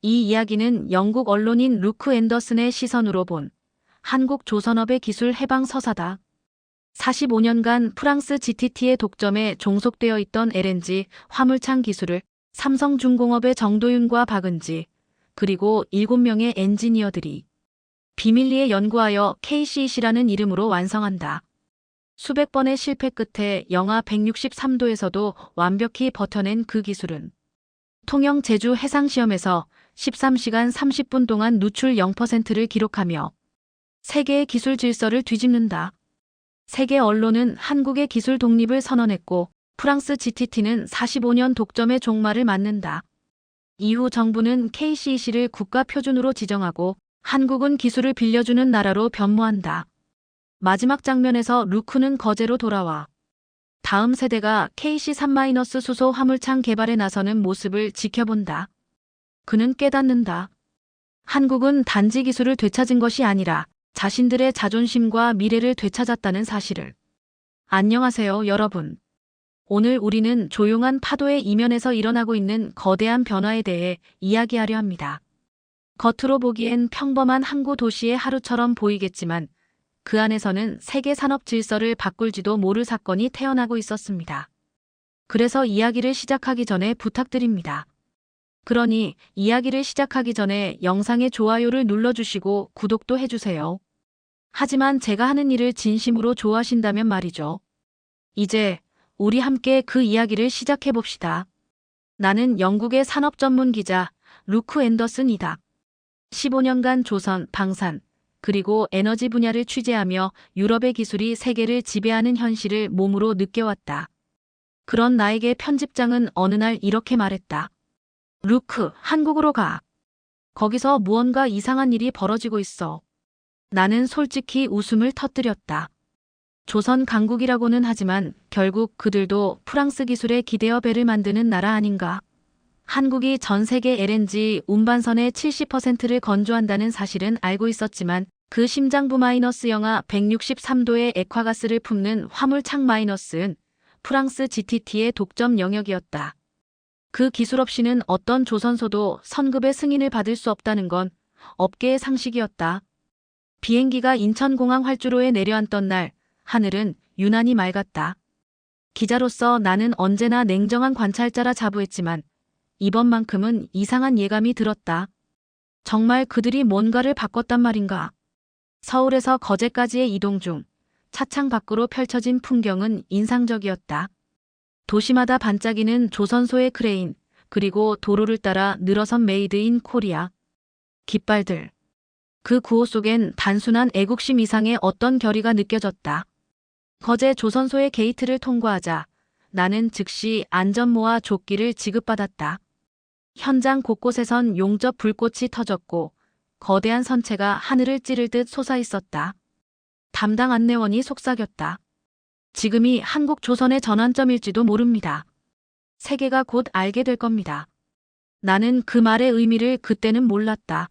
이 이야기는 영국 언론인 루크 앤더슨의 시선으로 본 한국 조선업의 기술 해방 서사다. 45년간 프랑스 GTT의 독점에 종속되어 있던 LNG 화물창 기술을 삼성중공업의 정도윤과 박은지 그리고 7명의 엔지니어들이 비밀리에 연구하여 KCC라는 이름으로 완성한다. 수백 번의 실패 끝에 영하 163도에서도 완벽히 버텨낸 그 기술은 통영 제주 해상시험에서 13시간 30분 동안 누출 0%를 기록하며 세계의 기술 질서를 뒤집는다. 세계 언론은 한국의 기술 독립을 선언했고 프랑스 GTT는 45년 독점의 종말을 맞는다. 이후 정부는 KCC를 국가 표준으로 지정하고 한국은 기술을 빌려주는 나라로 변모한다. 마지막 장면에서 루크는 거제로 돌아와 다음 세대가 KC3- 수소 화물창 개발에 나서는 모습을 지켜본다. 그는 깨닫는다. 한국은 단지 기술을 되찾은 것이 아니라 자신들의 자존심과 미래를 되찾았다는 사실을. 안녕하세요, 여러분. 오늘 우리는 조용한 파도의 이면에서 일어나고 있는 거대한 변화에 대해 이야기하려 합니다. 겉으로 보기엔 평범한 항구 도시의 하루처럼 보이겠지만 그 안에서는 세계 산업 질서를 바꿀지도 모를 사건이 태어나고 있었습니다. 그래서 이야기를 시작하기 전에 부탁드립니다. 그러니 이야기를 시작하기 전에 영상에 좋아요를 눌러주시고 구독도 해주세요. 하지만 제가 하는 일을 진심으로 좋아하신다면 말이죠. 이제 우리 함께 그 이야기를 시작해봅시다. 나는 영국의 산업 전문 기자 루크 앤더슨이다. 15년간 조선, 방산, 그리고 에너지 분야를 취재하며 유럽의 기술이 세계를 지배하는 현실을 몸으로 느껴왔다. 그런 나에게 편집장은 어느 날 이렇게 말했다. 루크, 한국으로 가. 거기서 무언가 이상한 일이 벌어지고 있어. 나는 솔직히 웃음을 터뜨렸다. 조선 강국이라고는 하지만 결국 그들도 프랑스 기술에 기대어 배를 만드는 나라 아닌가. 한국이 전 세계 LNG 운반선의 70%를 건조한다는 사실은 알고 있었지만 그 심장부 영하 163도의 액화가스를 품는 화물창 은 프랑스 GTT의 독점 영역이었다. 그 기술 없이는 어떤 조선소도 선급의 승인을 받을 수 없다는 건 업계의 상식이었다. 비행기가 인천공항 활주로에 내려앉던 날 하늘은 유난히 맑았다. 기자로서 나는 언제나 냉정한 관찰자라 자부했지만 이번만큼은 이상한 예감이 들었다. 정말 그들이 뭔가를 바꿨단 말인가. 서울에서 거제까지의 이동 중 차창 밖으로 펼쳐진 풍경은 인상적이었다. 도시마다 반짝이는 조선소의 크레인, 그리고 도로를 따라 늘어선 메이드 인 코리아 깃발들. 그 구호 속엔 단순한 애국심 이상의 어떤 결의가 느껴졌다. 거제 조선소의 게이트를 통과하자 나는 즉시 안전모와 조끼를 지급받았다. 현장 곳곳에선 용접 불꽃이 터졌고 거대한 선체가 하늘을 찌를 듯 솟아있었다. 담당 안내원이 속삭였다. 지금이 한국 조선의 전환점일지도 모릅니다. 세계가 곧 알게 될 겁니다. 나는 그 말의 의미를 그때는 몰랐다.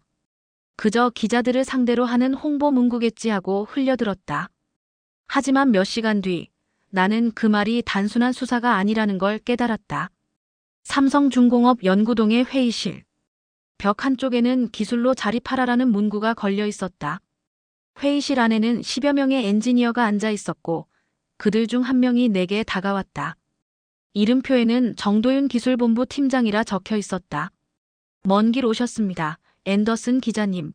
그저 기자들을 상대로 하는 홍보 문구겠지 하고 흘려들었다. 하지만 몇 시간 뒤 나는 그 말이 단순한 수사가 아니라는 걸 깨달았다. 삼성중공업 연구동의 회의실. 벽 한쪽에는 기술로 자립하라라는 문구가 걸려 있었다. 회의실 안에는 10여 명의 엔지니어가 앉아 있었고 그들 중 한 명이 내게 다가왔다. 이름표에는 정도윤 기술본부 팀장이라 적혀 있었다. 먼 길 오셨습니다. 앤더슨 기자님.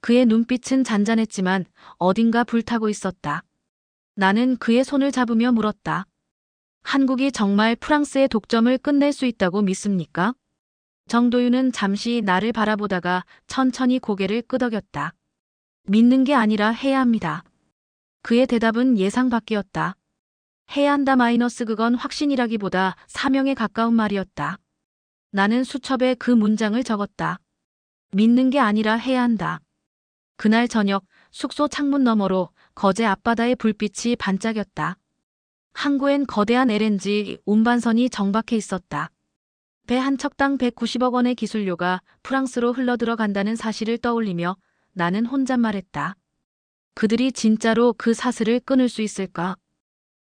그의 눈빛은 잔잔했지만 어딘가 불타고 있었다. 나는 그의 손을 잡으며 물었다. 한국이 정말 프랑스의 독점을 끝낼 수 있다고 믿습니까? 정도윤은 잠시 나를 바라보다가 천천히 고개를 끄덕였다. 믿는 게 아니라 해야 합니다. 그의 대답은 예상 밖이었다. 해야 한다 그건 확신이라기보다 사명에 가까운 말이었다. 나는 수첩에 그 문장을 적었다. 믿는 게 아니라 해야 한다. 그날 저녁 숙소 창문 너머로 거제 앞바다의 불빛이 반짝였다. 항구엔 거대한 LNG 운반선이 정박해 있었다. 배 한 척당 190억 원의 기술료가 프랑스로 흘러들어간다는 사실을 떠올리며 나는 혼잣말했다. 그들이 진짜로 그 사슬을 끊을 수 있을까?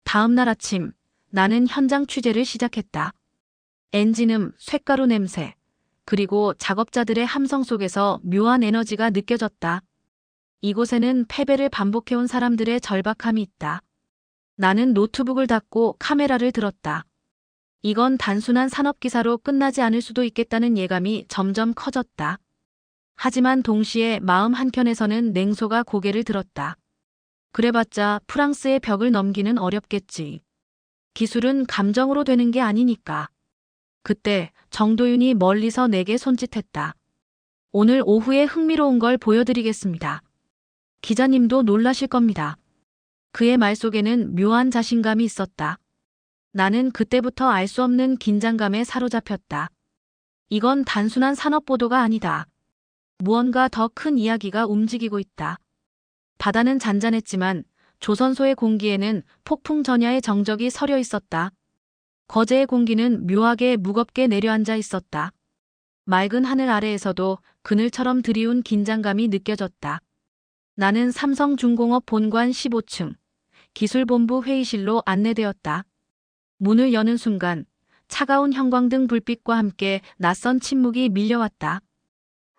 다음 날 아침 나는 현장 취재를 시작했다. 엔진음, 쇳가루 냄새, 그리고 작업자들의 함성 속에서 묘한 에너지가 느껴졌다. 이곳에는 패배를 반복해온 사람들의 절박함이 있다. 나는 노트북을 닫고 카메라를 들었다. 이건 단순한 산업기사로 끝나지 않을 수도 있겠다는 예감이 점점 커졌다. 하지만 동시에 마음 한켠에서는 냉소가 고개를 들었다. 그래봤자 프랑스의 벽을 넘기는 어렵겠지. 기술은 감정으로 되는 게 아니니까. 그때 정도윤이 멀리서 내게 손짓했다. 오늘 오후에 흥미로운 걸 보여드리겠습니다. 기자님도 놀라실 겁니다. 그의 말 속에는 묘한 자신감이 있었다. 나는 그때부터 알 수 없는 긴장감에 사로잡혔다. 이건 단순한 산업보도가 아니다. 무언가 더 큰 이야기가 움직이고 있다. 바다는 잔잔했지만 조선소의 공기에는 폭풍 전야의 정적이 서려 있었다. 거제의 공기는 묘하게 무겁게 내려앉아 있었다. 맑은 하늘 아래에서도 그늘처럼 드리운 긴장감이 느껴졌다. 나는 삼성중공업 본관 15층 기술본부 회의실로 안내되었다. 문을 여는 순간 차가운 형광등 불빛과 함께 낯선 침묵이 밀려왔다.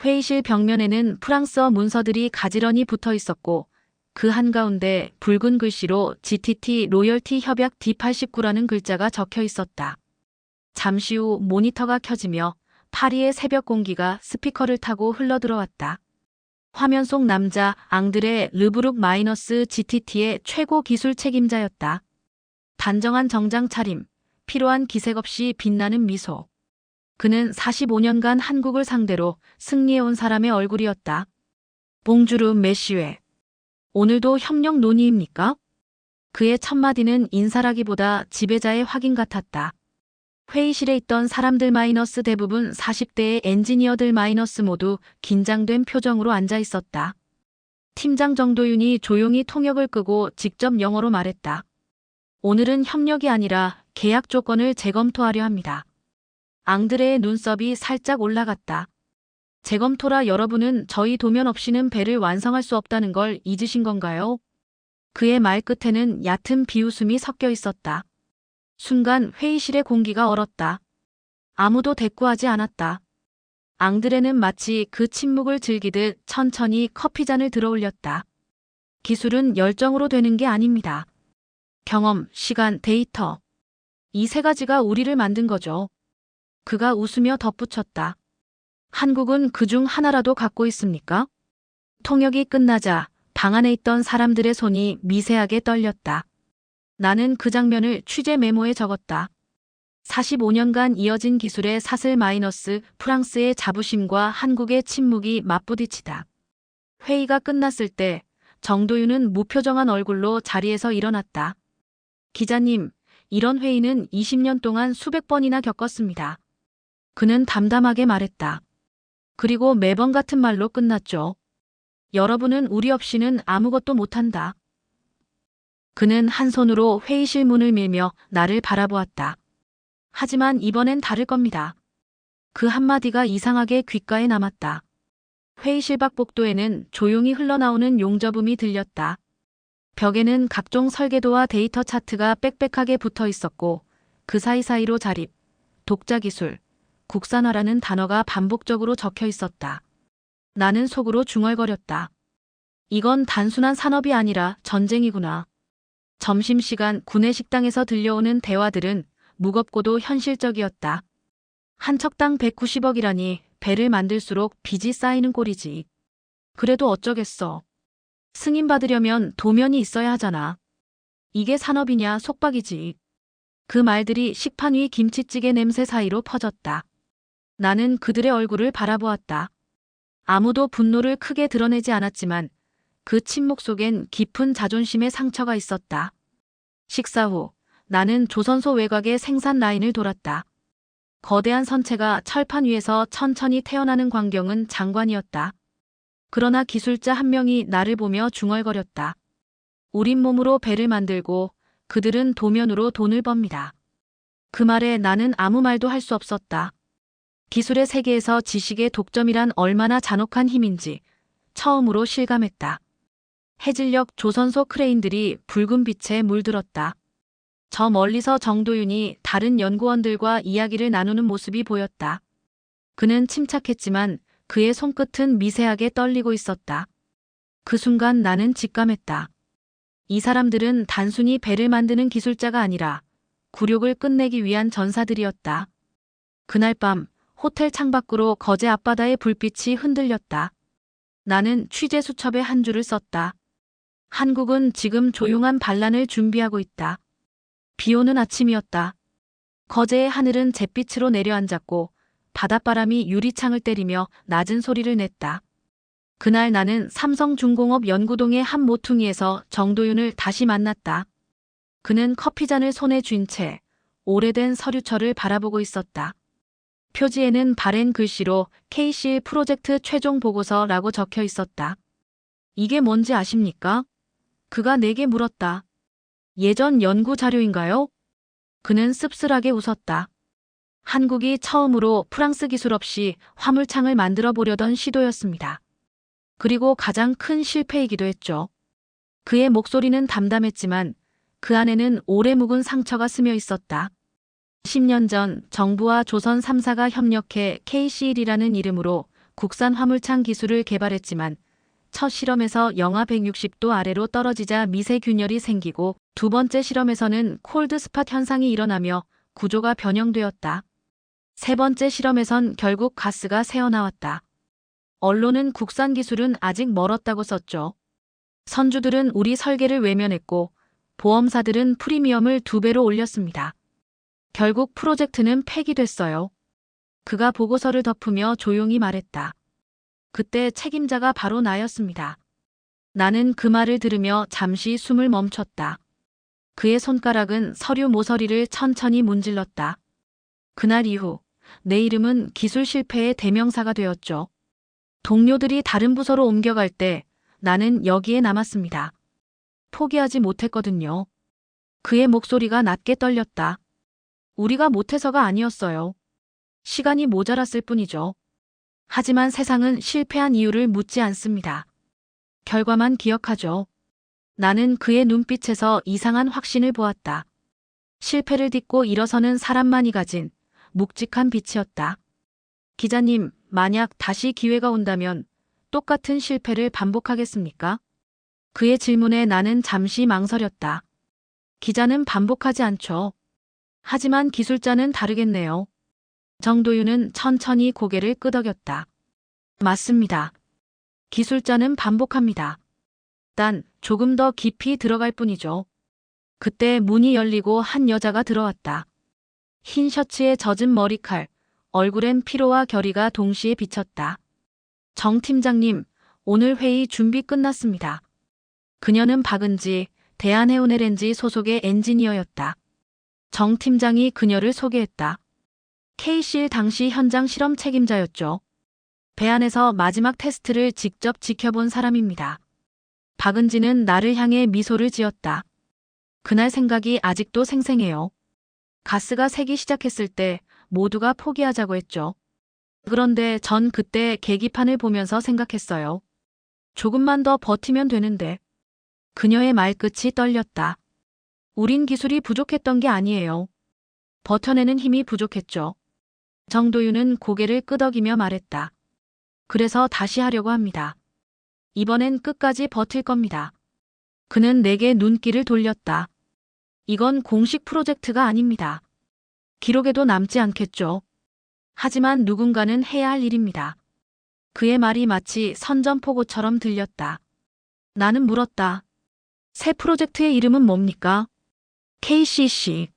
회의실 벽면에는 프랑스어 문서들이 가지런히 붙어 있었고 그 한가운데 붉은 글씨로 GTT 로열티 협약 D89라는 글자가 적혀 있었다. 잠시 후 모니터가 켜지며 파리의 새벽 공기가 스피커를 타고 흘러들어왔다. 화면 속 남자 앙드레 르브룩 마이너스 GTT의 최고 기술 책임자였다. 단정한 정장 차림, 피로한 기색 없이 빛나는 미소. 그는 45년간 한국을 상대로 승리해온 사람의 얼굴이었다. 봉주르 메시웨. 오늘도 협력 논의입니까? 그의 첫마디는 인사라기보다 지배자의 확인 같았다. 회의실에 있던 사람들 마이너스 대부분 40대의 엔지니어들 마이너스 모두 긴장된 표정으로 앉아 있었다. 팀장 정도윤이 조용히 통역을 끄고 직접 영어로 말했다. 오늘은 협력이 아니라 계약 조건을 재검토하려 합니다. 앙드레의 눈썹이 살짝 올라갔다. 재검토라 여러분은 저희 도면 없이는 배를 완성할 수 없다는 걸 잊으신 건가요? 그의 말 끝에는 얕은 비웃음이 섞여 있었다. 순간 회의실의 공기가 얼었다. 아무도 대꾸하지 않았다. 앙드레는 마치 그 침묵을 즐기듯 천천히 커피잔을 들어올렸다. 기술은 열정으로 되는 게 아닙니다. 경험, 시간, 데이터. 이 세 가지가 우리를 만든 거죠. 그가 웃으며 덧붙였다. 한국은 그중 하나라도 갖고 있습니까? 통역이 끝나자 방 안에 있던 사람들의 손이 미세하게 떨렸다. 나는 그 장면을 취재 메모에 적었다. 45년간 이어진 기술의 사슬 마이너스 프랑스의 자부심과 한국의 침묵이 맞부딪히다. 회의가 끝났을 때 정도윤은 무표정한 얼굴로 자리에서 일어났다. 기자님, 이런 회의는 20년 동안 수백 번이나 겪었습니다. 그는 담담하게 말했다. 그리고 매번 같은 말로 끝났죠. 여러분은 우리 없이는 아무것도 못한다. 그는 한 손으로 회의실 문을 밀며 나를 바라보았다. 하지만 이번엔 다를 겁니다. 그 한마디가 이상하게 귓가에 남았다. 회의실 밖 복도에는 조용히 흘러나오는 용접음이 들렸다. 벽에는 각종 설계도와 데이터 차트가 빽빽하게 붙어 있었고 그 사이사이로 자립, 독자 기술, 국산화라는 단어가 반복적으로 적혀 있었다. 나는 속으로 중얼거렸다. 이건 단순한 산업이 아니라 전쟁이구나. 점심시간 구내식당에서 들려오는 대화들은 무겁고도 현실적이었다. 한 척당 190억이라니 배를 만들수록 빚이 쌓이는 꼴이지. 그래도 어쩌겠어. 승인받으려면 도면이 있어야 하잖아. 이게 산업이냐 속박이지. 그 말들이 식판 위 김치찌개 냄새 사이로 퍼졌다. 나는 그들의 얼굴을 바라보았다. 아무도 분노를 크게 드러내지 않았지만 그 침묵 속엔 깊은 자존심의 상처가 있었다. 식사 후 나는 조선소 외곽의 생산 라인을 돌았다. 거대한 선체가 철판 위에서 천천히 태어나는 광경은 장관이었다. 그러나 기술자 한 명이 나를 보며 중얼거렸다. 우린 몸으로 배를 만들고 그들은 도면으로 돈을 법니다. 그 말에 나는 아무 말도 할 수 없었다. 기술의 세계에서 지식의 독점이란 얼마나 잔혹한 힘인지 처음으로 실감했다. 해질녘 조선소 크레인들이 붉은 빛에 물들었다. 저 멀리서 정도윤이 다른 연구원들과 이야기를 나누는 모습이 보였다. 그는 침착했지만 그의 손끝은 미세하게 떨리고 있었다. 그 순간 나는 직감했다. 이 사람들은 단순히 배를 만드는 기술자가 아니라 굴욕을 끝내기 위한 전사들이었다. 그날 밤 호텔 창밖으로 거제 앞바다의 불빛이 흔들렸다. 나는 취재 수첩에 한 줄을 썼다. 한국은 지금 조용한 반란을 준비하고 있다. 비오는 아침이었다. 거제의 하늘은 잿빛으로 내려앉았고 바닷바람이 유리창을 때리며 낮은 소리를 냈다. 그날 나는 삼성중공업 연구동의 한 모퉁이에서 정도윤을 다시 만났다. 그는 커피잔을 손에 쥔 채 오래된 서류철을 바라보고 있었다. 표지에는 바랜 글씨로 KC 프로젝트 최종 보고서라고 적혀 있었다. 이게 뭔지 아십니까? 그가 내게 물었다. 예전 연구 자료인가요? 그는 씁쓸하게 웃었다. 한국이 처음으로 프랑스 기술 없이 화물창을 만들어 보려던 시도였습니다. 그리고 가장 큰 실패이기도 했죠. 그의 목소리는 담담했지만 그 안에는 오래 묵은 상처가 스며 있었다. 10년 전 정부와 조선 3사가 협력해 KC1이라는 이름으로 국산 화물창 기술을 개발했지만 첫 실험에서 영하 160도 아래로 떨어지자 미세균열이 생기고 두 번째 실험에서는 콜드 스팟 현상이 일어나며 구조가 변형되었다. 세 번째 실험에선 결국 가스가 새어나왔다. 언론은 국산 기술은 아직 멀었다고 썼죠. 선주들은 우리 설계를 외면했고 보험사들은 프리미엄을 2배로 올렸습니다. 결국 프로젝트는 폐기됐어요. 그가 보고서를 덮으며 조용히 말했다. 그때 책임자가 바로 나였습니다. 나는 그 말을 들으며 잠시 숨을 멈췄다. 그의 손가락은 서류 모서리를 천천히 문질렀다. 그날 이후 내 이름은 기술 실패의 대명사가 되었죠. 동료들이 다른 부서로 옮겨갈 때 나는 여기에 남았습니다. 포기하지 못했거든요. 그의 목소리가 낮게 떨렸다. 우리가 못해서가 아니었어요. 시간이 모자랐을 뿐이죠. 하지만 세상은 실패한 이유를 묻지 않습니다. 결과만 기억하죠. 나는 그의 눈빛에서 이상한 확신을 보았다. 실패를 딛고 일어서는 사람만이 가진 묵직한 빛이었다. 기자님, 만약 다시 기회가 온다면 똑같은 실패를 반복하겠습니까? 그의 질문에 나는 잠시 망설였다. 기자는 반복하지 않죠. 하지만 기술자는 다르겠네요. 정도윤은 천천히 고개를 끄덕였다. 맞습니다. 기술자는 반복합니다. 단 조금 더 깊이 들어갈 뿐이죠. 그때 문이 열리고 한 여자가 들어왔다. 흰 셔츠에 젖은 머리칼, 얼굴엔 피로와 결의가 동시에 비쳤다. 정 팀장님, 오늘 회의 준비 끝났습니다. 그녀는 박은지, 대한해운LNG 소속의 엔지니어였다. 정 팀장이 그녀를 소개했다. KCL 당시 현장 실험 책임자였죠. 배 안에서 마지막 테스트를 직접 지켜본 사람입니다. 박은지는 나를 향해 미소를 지었다. 그날 생각이 아직도 생생해요. 가스가 새기 시작했을 때 모두가 포기하자고 했죠. 그런데 전 그때 계기판을 보면서 생각했어요. 조금만 더 버티면 되는데. 그녀의 말끝이 떨렸다. 우린 기술이 부족했던 게 아니에요. 버텨내는 힘이 부족했죠. 정도윤은 고개를 끄덕이며 말했다. 그래서 다시 하려고 합니다. 이번엔 끝까지 버틸 겁니다. 그는 내게 눈길을 돌렸다. 이건 공식 프로젝트가 아닙니다. 기록에도 남지 않겠죠. 하지만 누군가는 해야 할 일입니다. 그의 말이 마치 선전포고처럼 들렸다. 나는 물었다. 새 프로젝트의 이름은 뭡니까? KCC.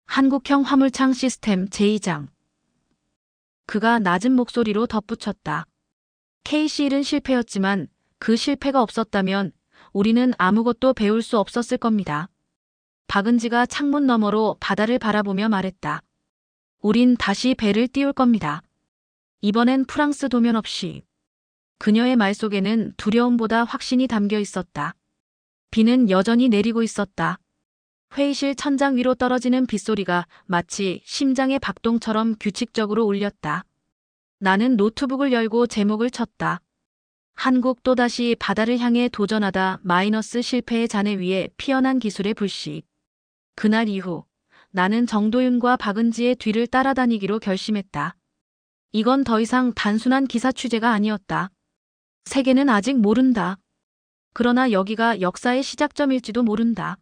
한국형 화물창 시스템 제2장. 그가 낮은 목소리로 덧붙였다. KC1은 실패였지만 그 실패가 없었다면 우리는 아무것도 배울 수 없었을 겁니다. 박은지가 창문 너머로 바다를 바라보며 말했다. 우린 다시 배를 띄울 겁니다. 이번엔 프랑스 도면 없이. 그녀의 말 속에는 두려움보다 확신이 담겨 있었다. 비는 여전히 내리고 있었다. 회의실 천장 위로 떨어지는 빗소리가 마치 심장의 박동처럼 규칙적으로 울렸다. 나는 노트북을 열고 제목을 쳤다. 한국 또다시 바다를 향해 도전하다 마이너스 실패의 잔해 위에 피어난 기술의 불씨. 그날 이후 나는 정도윤과 박은지의 뒤를 따라다니기로 결심했다. 이건 더 이상 단순한 기사 취재가 아니었다. 세계는 아직 모른다. 그러나 여기가 역사의 시작점일지도 모른다.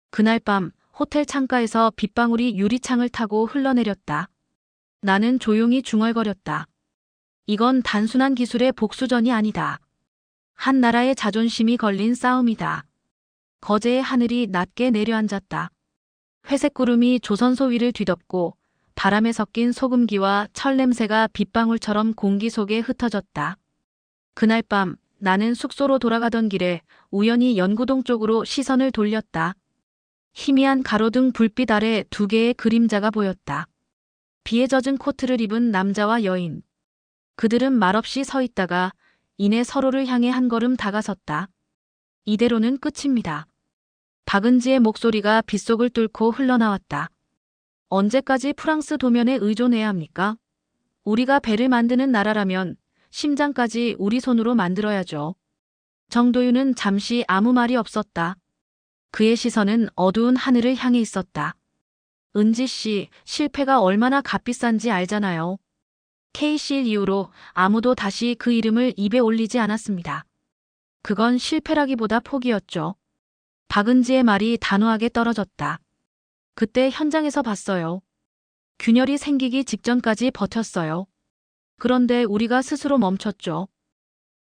그날 밤 호텔 창가에서 빗방울이 유리창을 타고 흘러내렸다. 나는 조용히 중얼거렸다. 이건 단순한 기술의 복수전이 아니다. 한 나라의 자존심이 걸린 싸움이다. 거제의 하늘이 낮게 내려앉았다. 회색 구름이 조선소 위를 뒤덮고 바람에 섞인 소금기와 철 냄새가 빗방울처럼 공기 속에 흩어졌다. 그날 밤 나는 숙소로 돌아가던 길에 우연히 연구동 쪽으로 시선을 돌렸다. 희미한 가로등 불빛 아래 두 개의 그림자가 보였다. 비에 젖은 코트를 입은 남자와 여인. 그들은 말없이 서 있다가 이내 서로를 향해 한 걸음 다가섰다. 이대로는 끝입니다. 박은지의 목소리가 빗속을 뚫고 흘러나왔다. 언제까지 프랑스 도면에 의존해야 합니까? 우리가 배를 만드는 나라라면 심장까지 우리 손으로 만들어야죠. 정도윤은 잠시 아무 말이 없었다. 그의 시선은 어두운 하늘을 향해 있었다. 은지 씨, 실패가 얼마나 값비싼지 알잖아요. K실 이후로 아무도 다시 그 이름을 입에 올리지 않았습니다. 그건 실패라기보다 포기였죠. 박은지의 말이 단호하게 떨어졌다. 그때 현장에서 봤어요. 균열이 생기기 직전까지 버텼어요. 그런데 우리가 스스로 멈췄죠.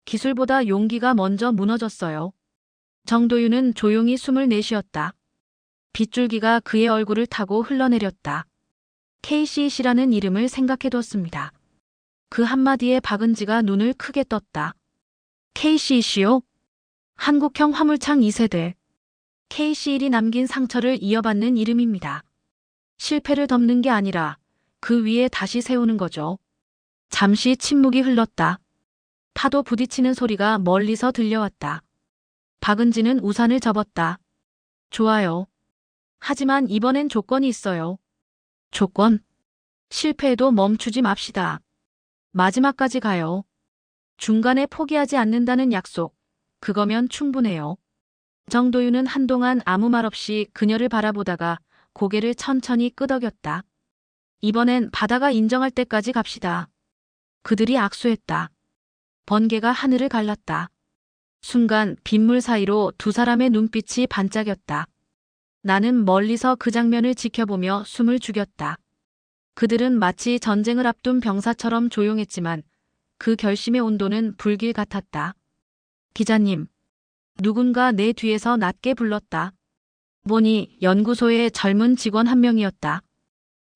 기술보다 용기가 먼저 무너졌어요. 정도윤은 조용히 숨을 내쉬었다. 빗줄기가 그의 얼굴을 타고 흘러내렸다. KCC라는 이름을 생각해뒀습니다. 그 한마디에 박은지가 눈을 크게 떴다. KCC요? 한국형 화물창 2세대. KC1이 남긴 상처를 이어받는 이름입니다. 실패를 덮는 게 아니라 그 위에 다시 세우는 거죠. 잠시 침묵이 흘렀다. 파도 부딪히는 소리가 멀리서 들려왔다. 박은지는 우산을 접었다. 좋아요. 하지만 이번엔 조건이 있어요. 조건? 실패해도 멈추지 맙시다. 마지막까지 가요. 중간에 포기하지 않는다는 약속. 그거면 충분해요. 정도윤은 한동안 아무 말 없이 그녀를 바라보다가 고개를 천천히 끄덕였다. 이번엔 바다가 인정할 때까지 갑시다. 그들이 악수했다. 번개가 하늘을 갈랐다. 순간 빗물 사이로 두 사람의 눈빛이 반짝였다. 나는 멀리서 그 장면을 지켜보며 숨을 죽였다. 그들은 마치 전쟁을 앞둔 병사처럼 조용했지만 그 결심의 온도는 불길 같았다. 기자님. 누군가 내 뒤에서 낮게 불렀다. 보니 연구소의 젊은 직원 한 명이었다.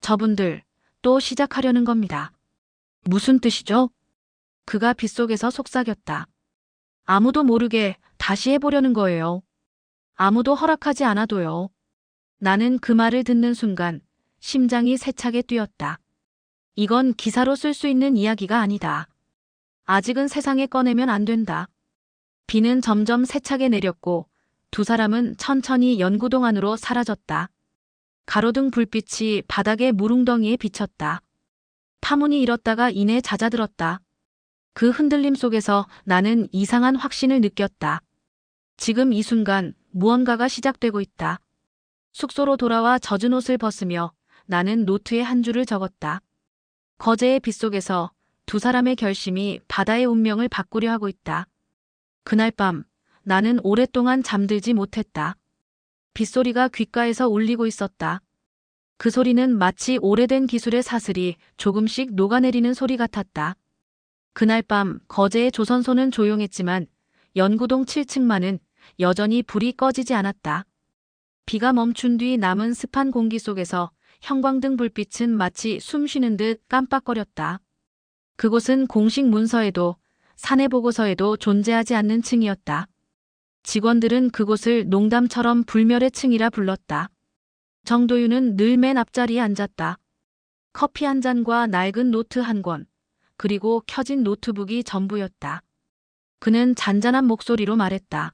저분들 또 시작하려는 겁니다. 무슨 뜻이죠? 그가 빗속에서 속삭였다. 아무도 모르게 다시 해보려는 거예요. 아무도 허락하지 않아도요. 나는 그 말을 듣는 순간 심장이 세차게 뛰었다. 이건 기사로 쓸 수 있는 이야기가 아니다. 아직은 세상에 꺼내면 안 된다. 비는 점점 세차게 내렸고 두 사람은 천천히 연구동 안으로 사라졌다. 가로등 불빛이 바닥의 물웅덩이에 비쳤다. 파문이 일었다가 이내 잦아들었다. 그 흔들림 속에서 나는 이상한 확신을 느꼈다. 지금 이 순간 무언가가 시작되고 있다. 숙소로 돌아와 젖은 옷을 벗으며 나는 노트에 한 줄을 적었다. 거제의 빗속에서 두 사람의 결심이 바다의 운명을 바꾸려 하고 있다. 그날 밤 나는 오랫동안 잠들지 못했다. 빗소리가 귓가에서 울리고 있었다. 그 소리는 마치 오래된 기술의 사슬이 조금씩 녹아내리는 소리 같았다. 그날 밤 거제의 조선소는 조용했지만 연구동 7층만은 여전히 불이 꺼지지 않았다. 비가 멈춘 뒤 남은 습한 공기 속에서 형광등 불빛은 마치 숨 쉬는 듯 깜빡거렸다. 그곳은 공식 문서에도 사내 보고서에도 존재하지 않는 층이었다. 직원들은 그곳을 농담처럼 불멸의 층이라 불렀다. 정도윤은 늘 맨 앞자리에 앉았다. 커피 한 잔과 낡은 노트 한 권, 그리고 켜진 노트북이 전부였다. 그는 잔잔한 목소리로 말했다.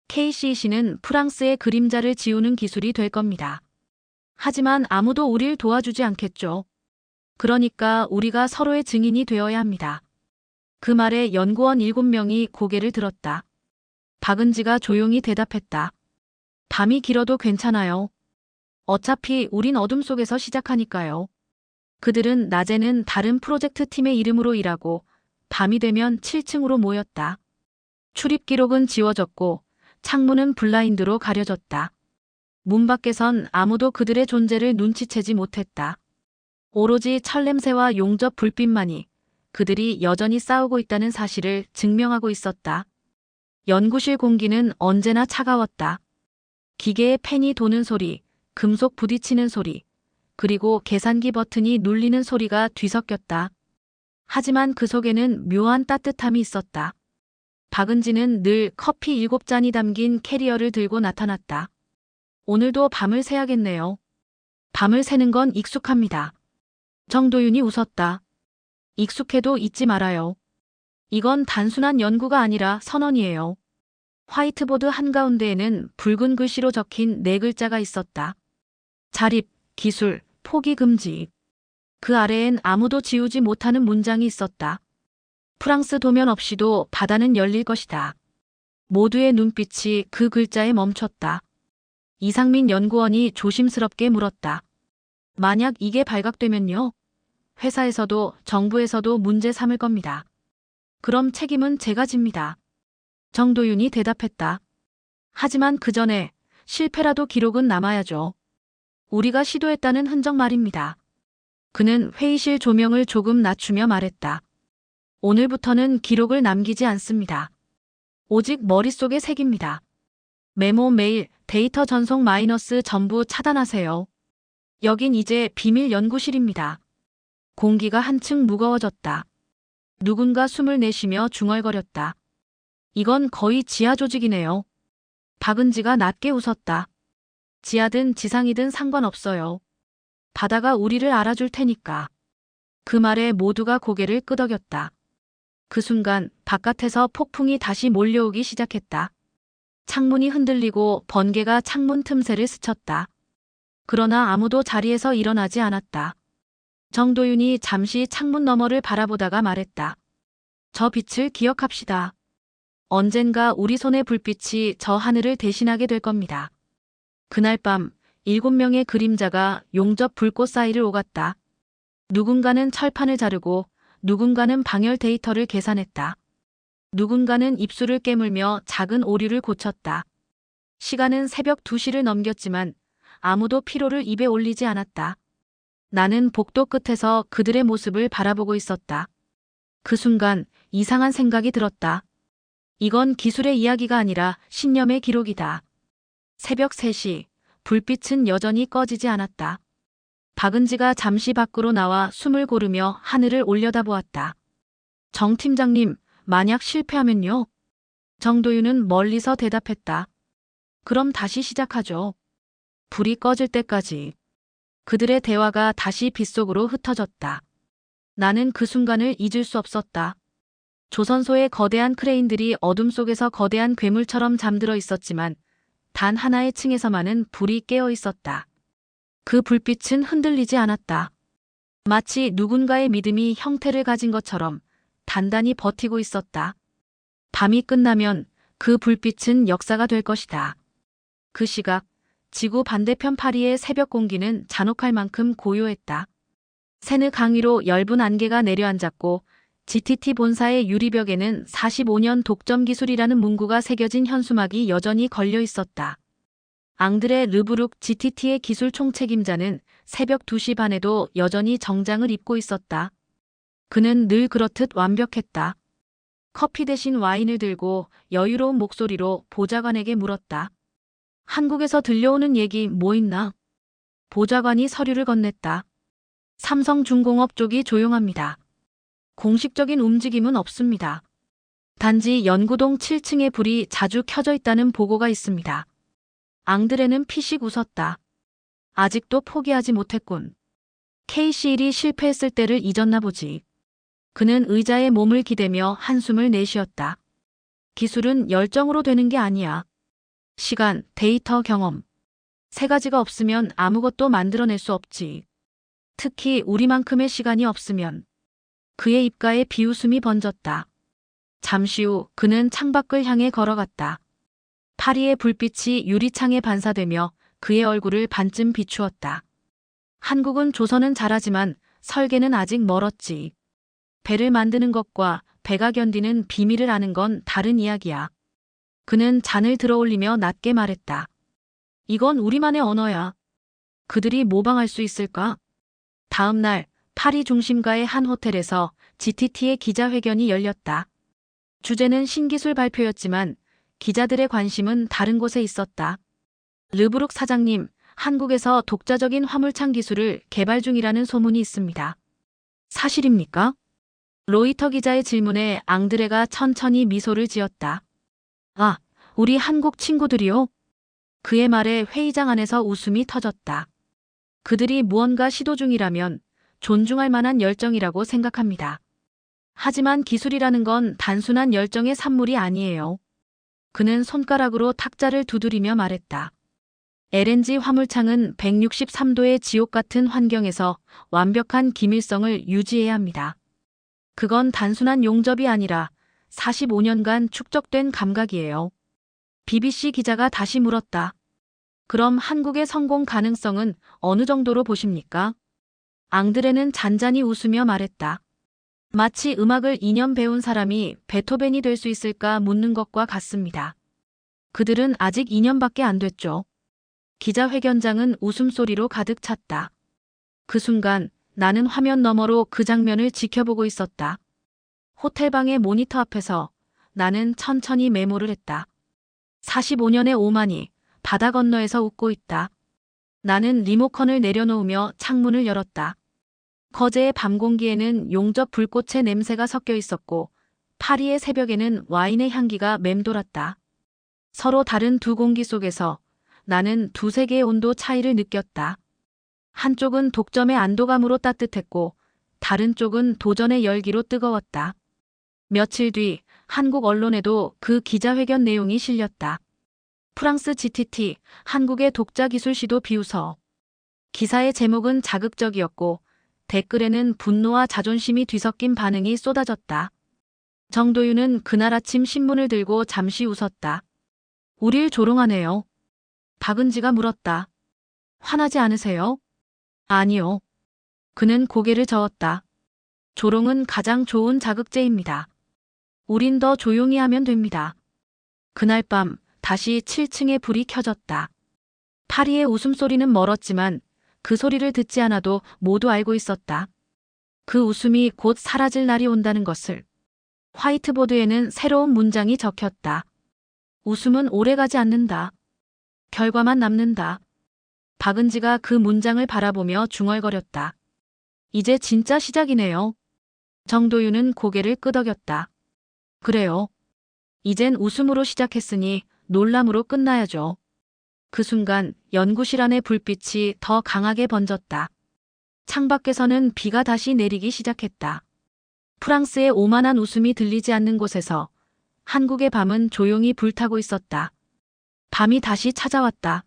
KCC는 프랑스의 그림자를 지우는 기술이 될 겁니다. 하지만 아무도 우릴 도와주지 않겠죠. 그러니까 우리가 서로의 증인이 되어야 합니다. 그 말에 연구원 7명이 고개를 들었다. 박은지가 조용히 대답했다. 밤이 길어도 괜찮아요. 어차피 우린 어둠 속에서 시작하니까요. 그들은 낮에는 다른 프로젝트 팀의 이름으로 일하고 밤이 되면 7층으로 모였다. 출입 기록은 지워졌고 창문은 블라인드로 가려졌다. 문 밖에선 아무도 그들의 존재를 눈치채지 못했다. 오로지 철냄새와 용접 불빛만이 그들이 여전히 싸우고 있다는 사실을 증명하고 있었다. 연구실 공기는 언제나 차가웠다. 기계의 팬이 도는 소리, 금속 부딪히는 소리, 그리고 계산기 버튼이 눌리는 소리가 뒤섞였다. 하지만 그 속에는 묘한 따뜻함이 있었다. 박은지는 늘 커피 7잔이 담긴 캐리어를 들고 나타났다. 오늘도 밤을 새야겠네요. 밤을 새는 건 익숙합니다. 정도윤이 웃었다. 익숙해도 잊지 말아요. 이건 단순한 연구가 아니라 선언이에요. 화이트보드 한가운데에는 붉은 글씨로 적힌 4글자가 있었다. 자립, 기술, 포기 금지. 그 아래엔 아무도 지우지 못하는 문장이 있었다. 프랑스 도면 없이도 바다는 열릴 것이다. 모두의 눈빛이 그 글자에 멈췄다. 이상민 연구원이 조심스럽게 물었다. 만약 이게 발각되면요? 회사에서도 정부에서도 문제 삼을 겁니다. 그럼 책임은 제가 집니다. 정도윤이 대답했다. 하지만 그 전에 실패라도 기록은 남아야죠. 우리가 시도했다는 흔적 말입니다. 그는 회의실 조명을 조금 낮추며 말했다. 오늘부터는 기록을 남기지 않습니다. 오직 머릿속에 새깁니다. 메모 메일, 데이터 전송 마이너스 전부 차단하세요. 여긴 이제 비밀 연구실입니다. 공기가 한층 무거워졌다. 누군가 숨을 내쉬며 중얼거렸다. 이건 거의 지하 조직이네요. 박은지가 낮게 웃었다. 지하든 지상이든 상관없어요. 바다가 우리를 알아줄 테니까. 그 말에 모두가 고개를 끄덕였다. 그 순간 바깥에서 폭풍이 다시 몰려오기 시작했다. 창문이 흔들리고 번개가 창문 틈새를 스쳤다. 그러나 아무도 자리에서 일어나지 않았다. 정도윤이 잠시 창문 너머를 바라보다가 말했다. 저 빛을 기억합시다. 언젠가 우리 손의 불빛이 저 하늘을 대신하게 될 겁니다. 그날 밤 7명의 그림자가 용접 불꽃 사이를 오갔다. 누군가는 철판을 자르고 누군가는 방열 데이터를 계산했다. 누군가는 입술을 깨물며 작은 오류를 고쳤다. 시간은 새벽 2시를 넘겼지만 아무도 피로를 입에 올리지 않았다. 나는 복도 끝에서 그들의 모습을 바라보고 있었다. 그 순간 이상한 생각이 들었다. 이건 기술의 이야기가 아니라 신념의 기록이다. 새벽 3시, 불빛은 여전히 꺼지지 않았다. 박은지가 잠시 밖으로 나와 숨을 고르며 하늘을 올려다보았다. 정 팀장님, 만약 실패하면요? 정도윤은 멀리서 대답했다. 그럼 다시 시작하죠. 불이 꺼질 때까지. 그들의 대화가 다시 빗속으로 흩어졌다. 나는 그 순간을 잊을 수 없었다. 조선소의 거대한 크레인들이 어둠 속에서 거대한 괴물처럼 잠들어 있었지만 단 하나의 층에서만은 불이 깨어 있었다. 그 불빛은 흔들리지 않았다. 마치 누군가의 믿음이 형태를 가진 것처럼 단단히 버티고 있었다. 밤이 끝나면 그 불빛은 역사가 될 것이다. 그 시각, 지구 반대편 파리의 새벽 공기는 잔혹할 만큼 고요했다. 세느 강위로 엷은 안개가 내려앉았고 GTT 본사의 유리벽에는 45년 독점 기술이라는 문구가 새겨진 현수막이 여전히 걸려 있었다. 앙드레 르브룩 GTT의 기술 총책임자는 새벽 2시 반에도 여전히 정장을 입고 있었다. 그는 늘 그렇듯 완벽했다. 커피 대신 와인을 들고 여유로운 목소리로 보좌관에게 물었다. 한국에서 들려오는 얘기 뭐 있나? 보좌관이 서류를 건넸다. 삼성중공업 쪽이 조용합니다. 공식적인 움직임은 없습니다. 단지 연구동 7층에 불이 자주 켜져 있다는 보고가 있습니다. 앙드레는 피식 웃었다. 아직도 포기하지 못했군. KC1이 실패했을 때를 잊었나 보지. 그는 의자에 몸을 기대며 한숨을 내쉬었다. 기술은 열정으로 되는 게 아니야. 시간, 데이터, 경험. 3가지가 없으면 아무것도 만들어낼 수 없지. 특히 우리만큼의 시간이 없으면. 그의 입가에 비웃음이 번졌다. 잠시 후 그는 창밖을 향해 걸어갔다. 파리의 불빛이 유리창에 반사되며 그의 얼굴을 반쯤 비추었다. 한국은 조선은 잘하지만 설계는 아직 멀었지. 배를 만드는 것과 배가 견디는 비밀을 아는 건 다른 이야기야. 그는 잔을 들어올리며 낮게 말했다. 이건 우리만의 언어야. 그들이 모방할 수 있을까? 다음 날 파리 중심가의 한 호텔에서 GTT의 기자회견이 열렸다. 주제는 신기술 발표였지만 기자들의 관심은 다른 곳에 있었다. 르브룩 사장님, 한국에서 독자적인 화물창 기술을 개발 중이라는 소문이 있습니다. 사실입니까? 로이터 기자의 질문에 앙드레가 천천히 미소를 지었다. 아, 우리 한국 친구들이요? 그의 말에 회의장 안에서 웃음이 터졌다. 그들이 무언가 시도 중이라면 존중할 만한 열정이라고 생각합니다. 하지만 기술이라는 건 단순한 열정의 산물이 아니에요. 그는 손가락으로 탁자를 두드리며 말했다. LNG 화물창은 163도의 지옥 같은 환경에서 완벽한 기밀성을 유지해야 합니다. 그건 단순한 용접이 아니라 45년간 축적된 감각이에요. BBC 기자가 다시 물었다. 그럼 한국의 성공 가능성은 어느 정도로 보십니까? 앙드레는 잔잔히 웃으며 말했다. 마치 음악을 2년 배운 사람이 베토벤이 될 수 있을까 묻는 것과 같습니다. 그들은 아직 2년밖에 안 됐죠. 기자회견장은 웃음소리로 가득 찼다. 그 순간 나는 화면 너머로 그 장면을 지켜보고 있었다. 호텔방의 모니터 앞에서 나는 천천히 메모를 했다. 45년의 오만이 바다 건너에서 웃고 있다. 나는 리모컨을 내려놓으며 창문을 열었다. 거제의 밤 공기에는 용접 불꽃의 냄새가 섞여 있었고 파리의 새벽에는 와인의 향기가 맴돌았다. 서로 다른 두 공기 속에서 나는 두 세계의 온도 차이를 느꼈다. 한쪽은 독점의 안도감으로 따뜻했고 다른 쪽은 도전의 열기로 뜨거웠다. 며칠 뒤 한국 언론에도 그 기자회견 내용이 실렸다. 프랑스 GTT, 한국의 독자 기술 시도 비웃어. 기사의 제목은 자극적이었고 댓글에는 분노와 자존심이 뒤섞인 반응이 쏟아졌다. 정도윤은 그날 아침 신문을 들고 잠시 웃었다. 우릴 조롱하네요. 박은지가 물었다. 화나지 않으세요? 아니요. 그는 고개를 저었다. 조롱은 가장 좋은 자극제입니다. 우린 더 조용히 하면 됩니다. 그날 밤 다시 7층에 불이 켜졌다. 파리의 웃음소리는 멀었지만 그 소리를 듣지 않아도 모두 알고 있었다. 그 웃음이 곧 사라질 날이 온다는 것을. 화이트보드에는 새로운 문장이 적혔다. 웃음은 오래가지 않는다. 결과만 남는다. 박은지가 그 문장을 바라보며 중얼거렸다. 이제 진짜 시작이네요. 정도윤은 고개를 끄덕였다. 그래요. 이젠 웃음으로 시작했으니 놀람으로 끝나야죠. 그 순간 연구실 안의 불빛이 더 강하게 번졌다. 창밖에서는 비가 다시 내리기 시작했다. 프랑스의 오만한 웃음이 들리지 않는 곳에서 한국의 밤은 조용히 불타고 있었다. 밤이 다시 찾아왔다.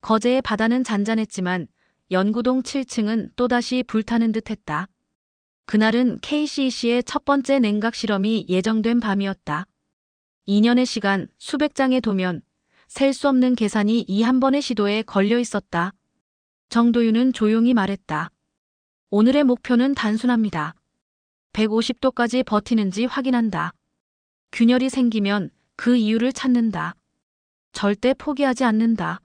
거제의 바다는 잔잔했지만 연구동 7층은 또다시 불타는 듯했다. 그날은 KCC의 첫 번째 냉각 실험이 예정된 밤이었다. 2년의 시간, 수백 장의 도면, 셀 수 없는 계산이 이 한 번의 시도에 걸려 있었다. 정도윤은 조용히 말했다. 오늘의 목표는 단순합니다. 150도까지 버티는지 확인한다. 균열이 생기면 그 이유를 찾는다. 절대 포기하지 않는다.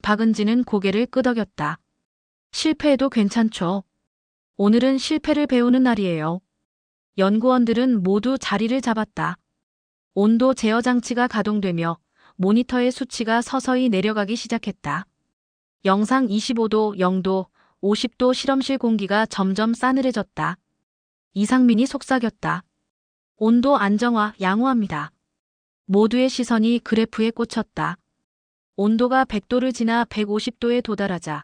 박은지는 고개를 끄덕였다. 실패해도 괜찮죠. 오늘은 실패를 배우는 날이에요. 연구원들은 모두 자리를 잡았다. 온도 제어 장치가 가동되며 모니터의 수치가 서서히 내려가기 시작했다. 영상 25도, 0도, 50도 실험실 공기가 점점 싸늘해졌다. 이상민이 속삭였다. 온도 안정화, 양호합니다. 모두의 시선이 그래프에 꽂혔다. 온도가 100도를 지나 150도에 도달하자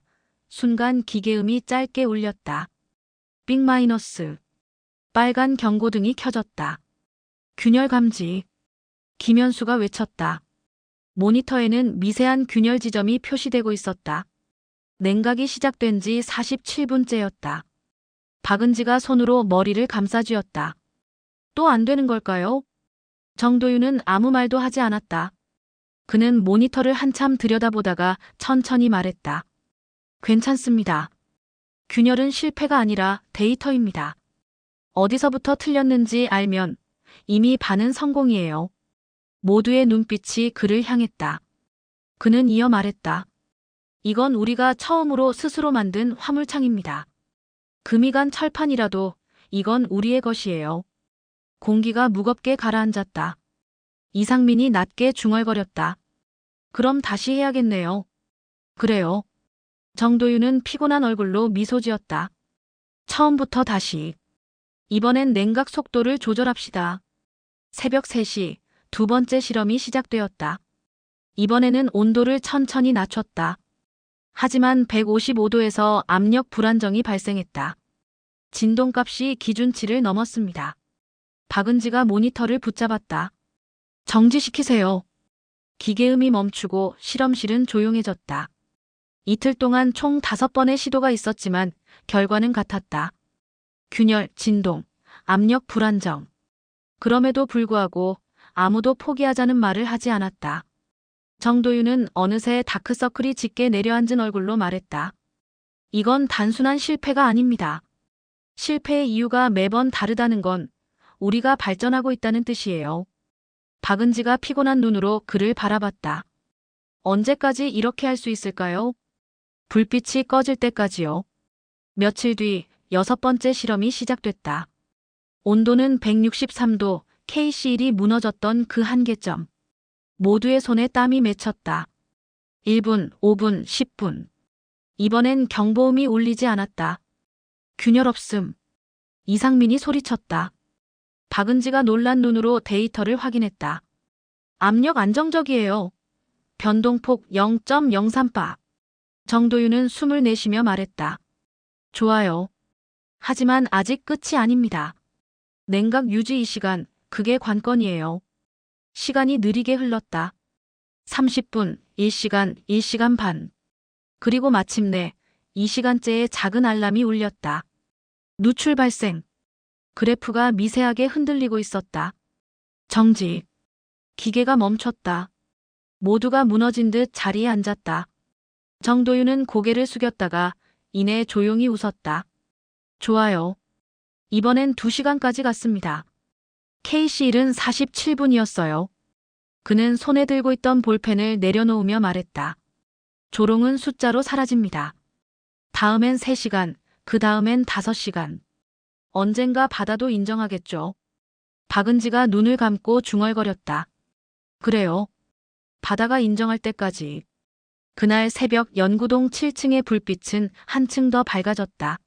순간 기계음이 짧게 울렸다. 빅 마이너스. 빨간 경고등이 켜졌다. 균열 감지. 김현수가 외쳤다. 모니터에는 미세한 균열 지점이 표시되고 있었다. 냉각이 시작된 지 47분째였다. 박은지가 손으로 머리를 감싸쥐었다. 또 안 되는 걸까요? 정도윤은 아무 말도 하지 않았다. 그는 모니터를 한참 들여다보다가 천천히 말했다. 괜찮습니다. 균열은 실패가 아니라 데이터입니다. 어디서부터 틀렸는지 알면 이미 반은 성공이에요. 모두의 눈빛이 그를 향했다. 그는 이어 말했다. 이건 우리가 처음으로 스스로 만든 화물창입니다. 금이 간 철판이라도 이건 우리의 것이에요. 공기가 무겁게 가라앉았다. 이상민이 낮게 중얼거렸다. 그럼 다시 해야겠네요. 그래요. 정도윤은 피곤한 얼굴로 미소 지었다. 처음부터 다시. 이번엔 냉각 속도를 조절합시다. 새벽 3시 두 번째 실험이 시작되었다. 이번에는 온도를 천천히 낮췄다. 하지만 155도에서 압력 불안정이 발생했다. 진동값이 기준치를 넘었습니다. 박은지가 모니터를 붙잡았다. 정지시키세요. 기계음이 멈추고 실험실은 조용해졌다. 이틀 동안 총 5번의 시도가 있었지만 결과는 같았다. 균열, 진동, 압력 불안정. 그럼에도 불구하고 아무도 포기하자는 말을 하지 않았다. 정도윤은 어느새 다크서클이 짙게 내려앉은 얼굴로 말했다. 이건 단순한 실패가 아닙니다. 실패의 이유가 매번 다르다는 건 우리가 발전하고 있다는 뜻이에요. 박은지가 피곤한 눈으로 그를 바라봤다. 언제까지 이렇게 할 수 있을까요? 불빛이 꺼질 때까지요. 며칠 뒤 6번째 실험이 시작됐다. 온도는 163도, KC1이 무너졌던 그 한계점. 모두의 손에 땀이 맺혔다. 1분, 5분, 10분. 이번엔 경보음이 울리지 않았다. 균열 없음. 이상민이 소리쳤다. 박은지가 놀란 눈으로 데이터를 확인했다. 압력 안정적이에요. 변동폭 0.03바. 정도윤은 숨을 내쉬며 말했다. 좋아요. 하지만 아직 끝이 아닙니다. 냉각 유지 2시간, 그게 관건이에요. 시간이 느리게 흘렀다. 30분, 1시간, 1시간 반. 그리고 마침내 2시간째의 작은 알람이 울렸다. 누출 발생. 그래프가 미세하게 흔들리고 있었다. 정지. 기계가 멈췄다. 모두가 무너진 듯 자리에 앉았다. 정도윤은 고개를 숙였다가 이내 조용히 웃었다. 좋아요. 이번엔 2시간까지 갔습니다. KC1은 47분이었어요. 그는 손에 들고 있던 볼펜을 내려놓으며 말했다. 조롱은 숫자로 사라집니다. 다음엔 3시간, 그 다음엔 5시간. 언젠가 바다도 인정하겠죠. 박은지가 눈을 감고 중얼거렸다. 그래요. 바다가 인정할 때까지. 그날 새벽 연구동 7층의 불빛은 한층 더 밝아졌다.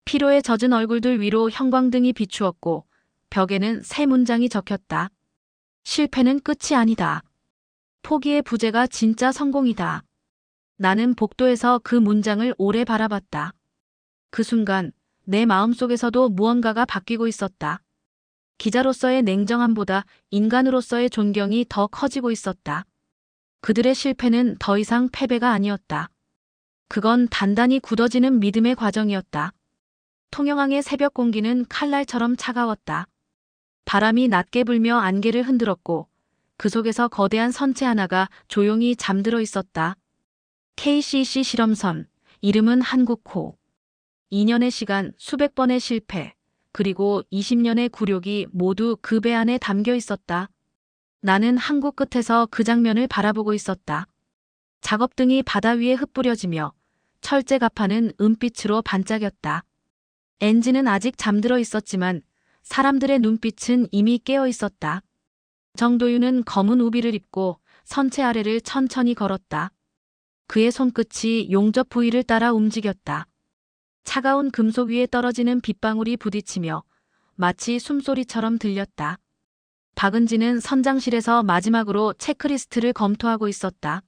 피로에 젖은 얼굴들 위로 형광등이 비추었고 벽에는 세 문장이 적혔다. 실패는 끝이 아니다. 포기의 부재가 진짜 성공이다. 나는 복도에서 그 문장을 오래 바라봤다. 그 순간 내 마음속에서도 무언가가 바뀌고 있었다. 기자로서의 냉정함보다 인간으로서의 존경이 더 커지고 있었다. 그들의 실패는 더 이상 패배가 아니었다. 그건 단단히 굳어지는 믿음의 과정이었다. 통영항의 새벽 공기는 칼날처럼 차가웠다. 바람이 낮게 불며 안개를 흔들었고 그 속에서 거대한 선체 하나가 조용히 잠들어 있었다. KCC 실험선, 이름은 한국호. 2년의 시간, 수백 번의 실패, 그리고 20년의 굴욕이 모두 그 배 안에 담겨 있었다. 나는 항구 끝에서 그 장면을 바라보고 있었다. 작업등이 바다 위에 흩뿌려지며 철제 가판은 은빛으로 반짝였다. 엔진은 아직 잠들어 있었지만 사람들의 눈빛은 이미 깨어 있었다. 정도윤은 검은 우비를 입고 선체 아래를 천천히 걸었다. 그의 손끝이 용접 부위를 따라 움직였다. 차가운 금속 위에 떨어지는 빗방울이 부딪히며 마치 숨소리처럼 들렸다. 박은지는 선장실에서 마지막으로 체크리스트를 검토하고 있었다.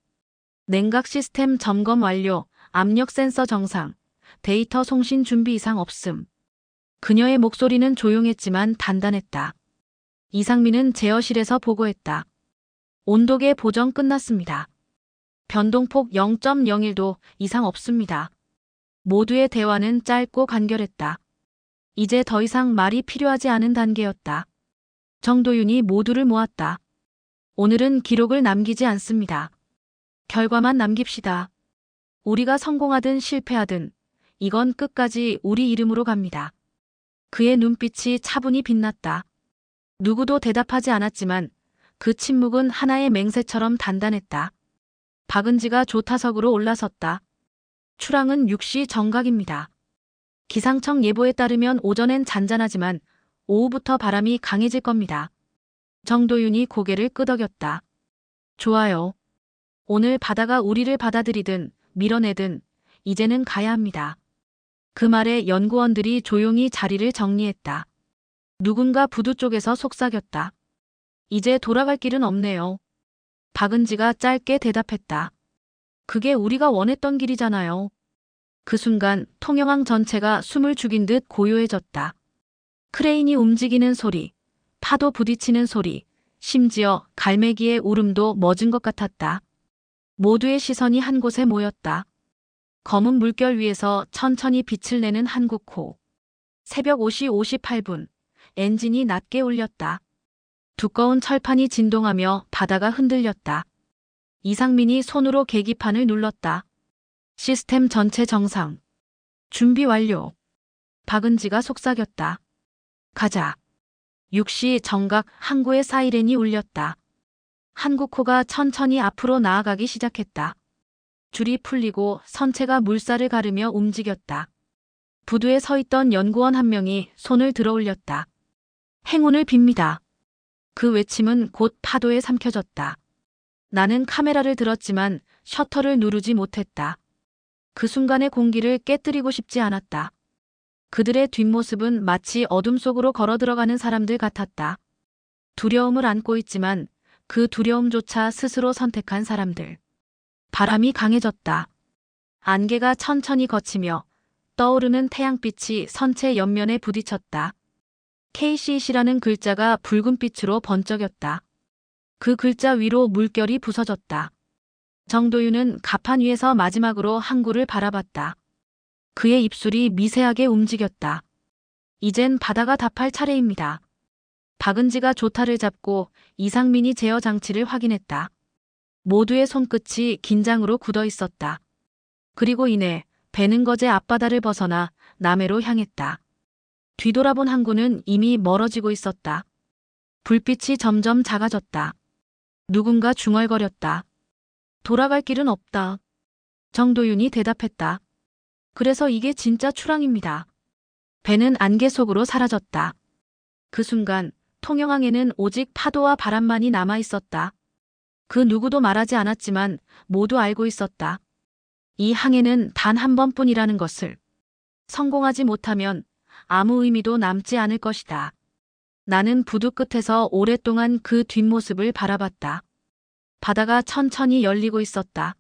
냉각 시스템 점검 완료, 압력 센서 정상, 데이터 송신 준비 이상 없음. 그녀의 목소리는 조용했지만 단단했다. 이상민은 제어실에서 보고했다. 온도계 보정 끝났습니다. 변동폭 0.01도 이상 없습니다. 모두의 대화는 짧고 간결했다. 이제 더 이상 말이 필요하지 않은 단계였다. 정도윤이 모두를 모았다. 오늘은 기록을 남기지 않습니다. 결과만 남깁시다. 우리가 성공하든 실패하든 이건 끝까지 우리 이름으로 갑니다. 그의 눈빛이 차분히 빛났다. 누구도 대답하지 않았지만 그 침묵은 하나의 맹세처럼 단단했다. 박은지가 조타석으로 올라섰다. 출항은 6시 정각입니다. 기상청 예보에 따르면 오전엔 잔잔하지만 오후부터 바람이 강해질 겁니다. 정도윤이 고개를 끄덕였다. 좋아요. 오늘 바다가 우리를 받아들이든 밀어내든 이제는 가야 합니다. 그 말에 연구원들이 조용히 자리를 정리했다. 누군가 부두 쪽에서 속삭였다. 이제 돌아갈 길은 없네요. 박은지가 짧게 대답했다. 그게 우리가 원했던 길이잖아요. 그 순간 통영항 전체가 숨을 죽인 듯 고요해졌다. 크레인이 움직이는 소리, 파도 부딪히는 소리, 심지어 갈매기의 울음도 멎은 것 같았다. 모두의 시선이 한 곳에 모였다. 검은 물결 위에서 천천히 빛을 내는 한국호. 새벽 5시 58분, 엔진이 낮게 울렸다. 두꺼운 철판이 진동하며 바다가 흔들렸다. 이상민이 손으로 계기판을 눌렀다. 시스템 전체 정상. 준비 완료. 박은지가 속삭였다. 가자. 6시 정각 항구의 사이렌이 울렸다. 한국호가 천천히 앞으로 나아가기 시작했다. 줄이 풀리고 선체가 물살을 가르며 움직였다. 부두에 서 있던 연구원 한 명이 손을 들어 올렸다. 행운을 빕니다. 그 외침은 곧 파도에 삼켜졌다. 나는 카메라를 들었지만 셔터를 누르지 못했다. 그 순간의 공기를 깨뜨리고 싶지 않았다. 그들의 뒷모습은 마치 어둠 속으로 걸어 들어가는 사람들 같았다. 두려움을 안고 있지만 그 두려움조차 스스로 선택한 사람들. 바람이 강해졌다. 안개가 천천히 걷히며 떠오르는 태양빛이 선체 옆면에 부딪혔다. KCC라는 글자가 붉은빛으로 번쩍였다. 그 글자 위로 물결이 부서졌다. 정도윤은 갑판 위에서 마지막으로 항구를 바라봤다. 그의 입술이 미세하게 움직였다. 이젠 바다가 답할 차례입니다. 박은지가 조타를 잡고 이상민이 제어 장치를 확인했다. 모두의 손끝이 긴장으로 굳어 있었다. 그리고 이내 배는 거제 앞바다를 벗어나 남해로 향했다. 뒤돌아본 항구는 이미 멀어지고 있었다. 불빛이 점점 작아졌다. 누군가 중얼거렸다. 돌아갈 길은 없다. 정도윤이 대답했다. 그래서 이게 진짜 출항입니다. 배는 안개 속으로 사라졌다. 그 순간 통영항에는 오직 파도와 바람만이 남아 있었다. 그 누구도 말하지 않았지만 모두 알고 있었다. 이 항해는 단 한 번뿐이라는 것을. 성공하지 못하면 아무 의미도 남지 않을 것이다. 나는 부두 끝에서 오랫동안 그 뒷모습을 바라봤다. 바다가 천천히 열리고 있었다.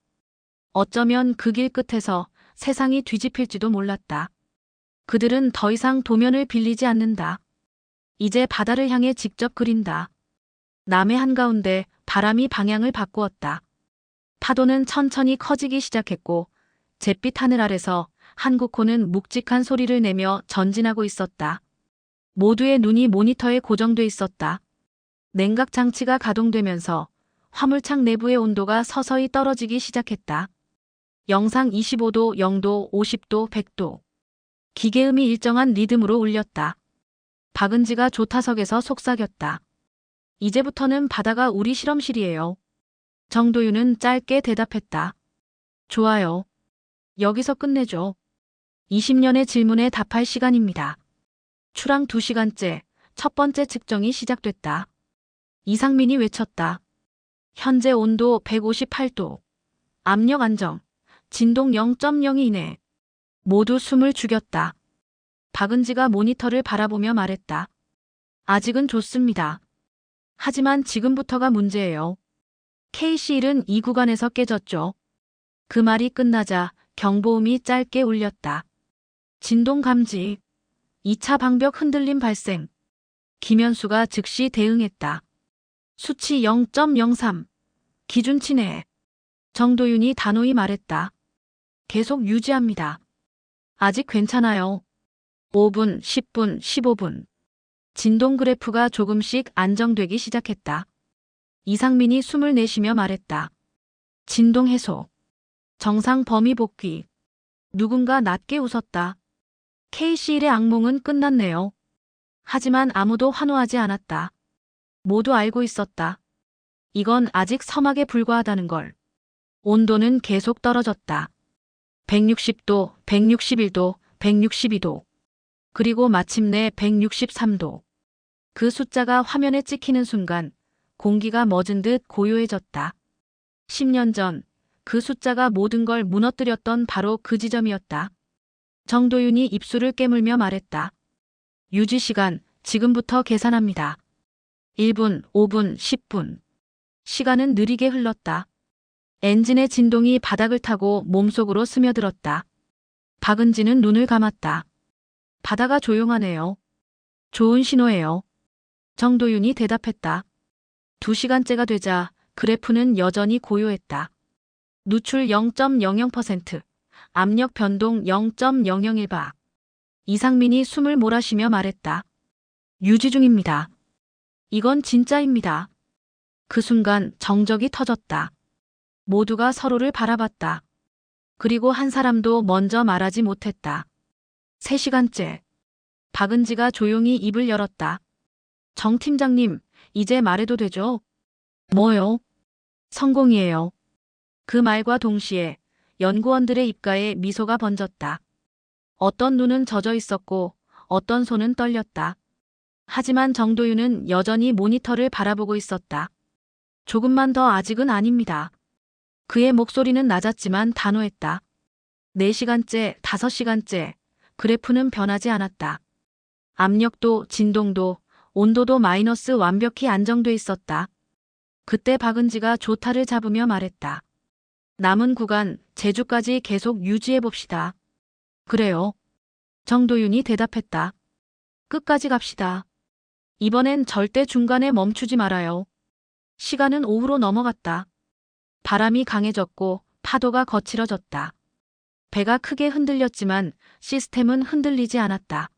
어쩌면 그 길 끝에서 세상이 뒤집힐지도 몰랐다. 그들은 더 이상 도면을 빌리지 않는다. 이제 바다를 향해 직접 그린다. 남해 한가운데 바람이 방향을 바꾸었다. 파도는 천천히 커지기 시작했고 잿빛 하늘 아래서 한국호는 묵직한 소리를 내며 전진하고 있었다. 모두의 눈이 모니터에 고정돼 있었다. 냉각 장치가 가동되면서 화물창 내부의 온도가 서서히 떨어지기 시작했다. 영상 25도, 0도, 50도, 100도. 기계음이 일정한 리듬으로 울렸다. 박은지가 조타석에서 속삭였다. 이제부터는 바다가 우리 실험실이에요. 정도윤은 짧게 대답했다. 좋아요. 여기서 끝내죠. 20년의 질문에 답할 시간입니다. 출항 2시간째 첫 번째 측정이 시작됐다. 이상민이 외쳤다. 현재 온도 158도. 압력 안정. 진동 0.02 이내. 모두 숨을 죽였다. 박은지가 모니터를 바라보며 말했다. 아직은 좋습니다. 하지만 지금부터가 문제예요. KC1은 이 구간에서 깨졌죠. 그 말이 끝나자 경보음이 짧게 울렸다. 진동 감지. 2차 방벽 흔들림 발생. 김현수가 즉시 대응했다. 수치 0.03. 기준치 내. 정도윤이 단호히 말했다. 계속 유지합니다. 아직 괜찮아요. 5분, 10분, 15분. 진동 그래프가 조금씩 안정되기 시작했다. 이상민이 숨을 내쉬며 말했다. 진동 해소. 정상 범위 복귀. 누군가 낮게 웃었다. K시일의 악몽은 끝났네요. 하지만 아무도 환호하지 않았다. 모두 알고 있었다. 이건 아직 서막에 불과하다는 걸. 온도는 계속 떨어졌다. 160도, 161도, 162도. 그리고 마침내 163도. 그 숫자가 화면에 찍히는 순간 공기가 멎은 듯 고요해졌다. 10년 전 그 숫자가 모든 걸 무너뜨렸던 바로 그 지점이었다. 정도윤이 입술을 깨물며 말했다. 유지 시간, 지금부터 계산합니다. 1분, 5분, 10분. 시간은 느리게 흘렀다. 엔진의 진동이 바닥을 타고 몸속으로 스며들었다. 박은지는 눈을 감았다. 바다가 조용하네요. 좋은 신호예요. 정도윤이 대답했다. 2시간째가 되자 그래프는 여전히 고요했다. 누출 0.00%, 압력 변동 0.001바. 이상민이 숨을 몰아쉬며 말했다. 유지 중입니다. 이건 진짜입니다. 그 순간 정적이 터졌다. 모두가 서로를 바라봤다. 그리고 한 사람도 먼저 말하지 못했다. 3시간째. 박은지가 조용히 입을 열었다. 정 팀장님, 이제 말해도 되죠? 뭐요? 성공이에요. 그 말과 동시에 연구원들의 입가에 미소가 번졌다. 어떤 눈은 젖어 있었고 어떤 손은 떨렸다. 하지만 정도윤은 여전히 모니터를 바라보고 있었다. 조금만 더 아직은 아닙니다. 그의 목소리는 낮았지만 단호했다. 4시간째, 5시간째, 그래프는 변하지 않았다. 압력도, 진동도, 온도도 마이너스 완벽히 안정돼 있었다. 그때 박은지가 조타를 잡으며 말했다. 남은 구간, 제주까지 계속 유지해봅시다. 그래요. 정도윤이 대답했다. 끝까지 갑시다. 이번엔 절대 중간에 멈추지 말아요. 시간은 오후로 넘어갔다. 바람이 강해졌고 파도가 거칠어졌다. 배가 크게 흔들렸지만 시스템은 흔들리지 않았다.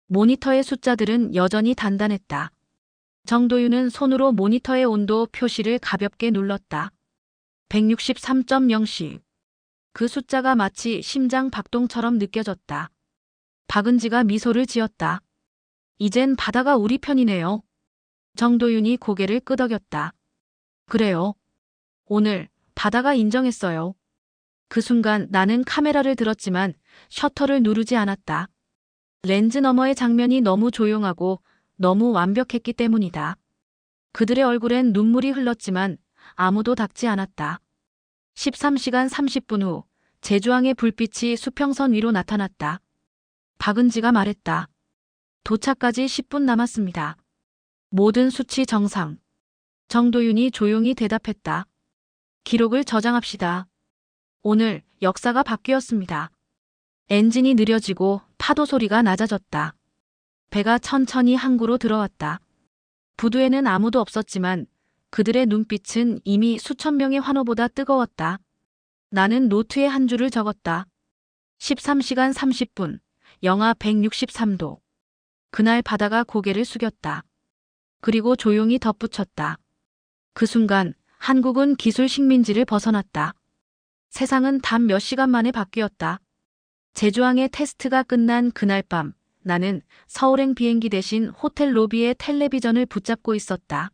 모니터의 숫자들은 여전히 단단했다. 정도윤은 손으로 모니터의 온도 표시를 가볍게 눌렀다. 163.0씩. 그 숫자가 마치 심장 박동처럼 느껴졌다. 박은지가 미소를 지었다. 이젠 바다가 우리 편이네요. 정도윤이 고개를 끄덕였다. 그래요. 오늘 바다가 인정했어요. 그 순간 나는 카메라를 들었지만 셔터를 누르지 않았다. 렌즈 너머의 장면이 너무 조용하고 너무 완벽했기 때문이다. 그들의 얼굴엔 눈물이 흘렀지만 아무도 닦지 않았다. 13시간 30분 후 제주항의 불빛이 수평선 위로 나타났다. 박은지가 말했다. 도착까지 10분 남았습니다. 모든 수치 정상. 정도윤이 조용히 대답했다. 기록을 저장합시다. 오늘 역사가 바뀌었습니다. 엔진이 느려지고 파도 소리가 낮아졌다. 배가 천천히 항구로 들어왔다. 부두에는 아무도 없었지만 그들의 눈빛은 이미 수천 명의 환호보다 뜨거웠다. 나는 노트에 한 줄을 적었다. 13시간 30분, 영하 163도. 그날 바다가 고개를 숙였다. 그리고 조용히 덧붙였다. 그 순간 한국은 기술 식민지를 벗어났다. 세상은 단 몇 시간 만에 바뀌었다. 제주항의 테스트가 끝난 그날 밤, 나는 서울행 비행기 대신 호텔 로비에 텔레비전을 붙잡고 있었다.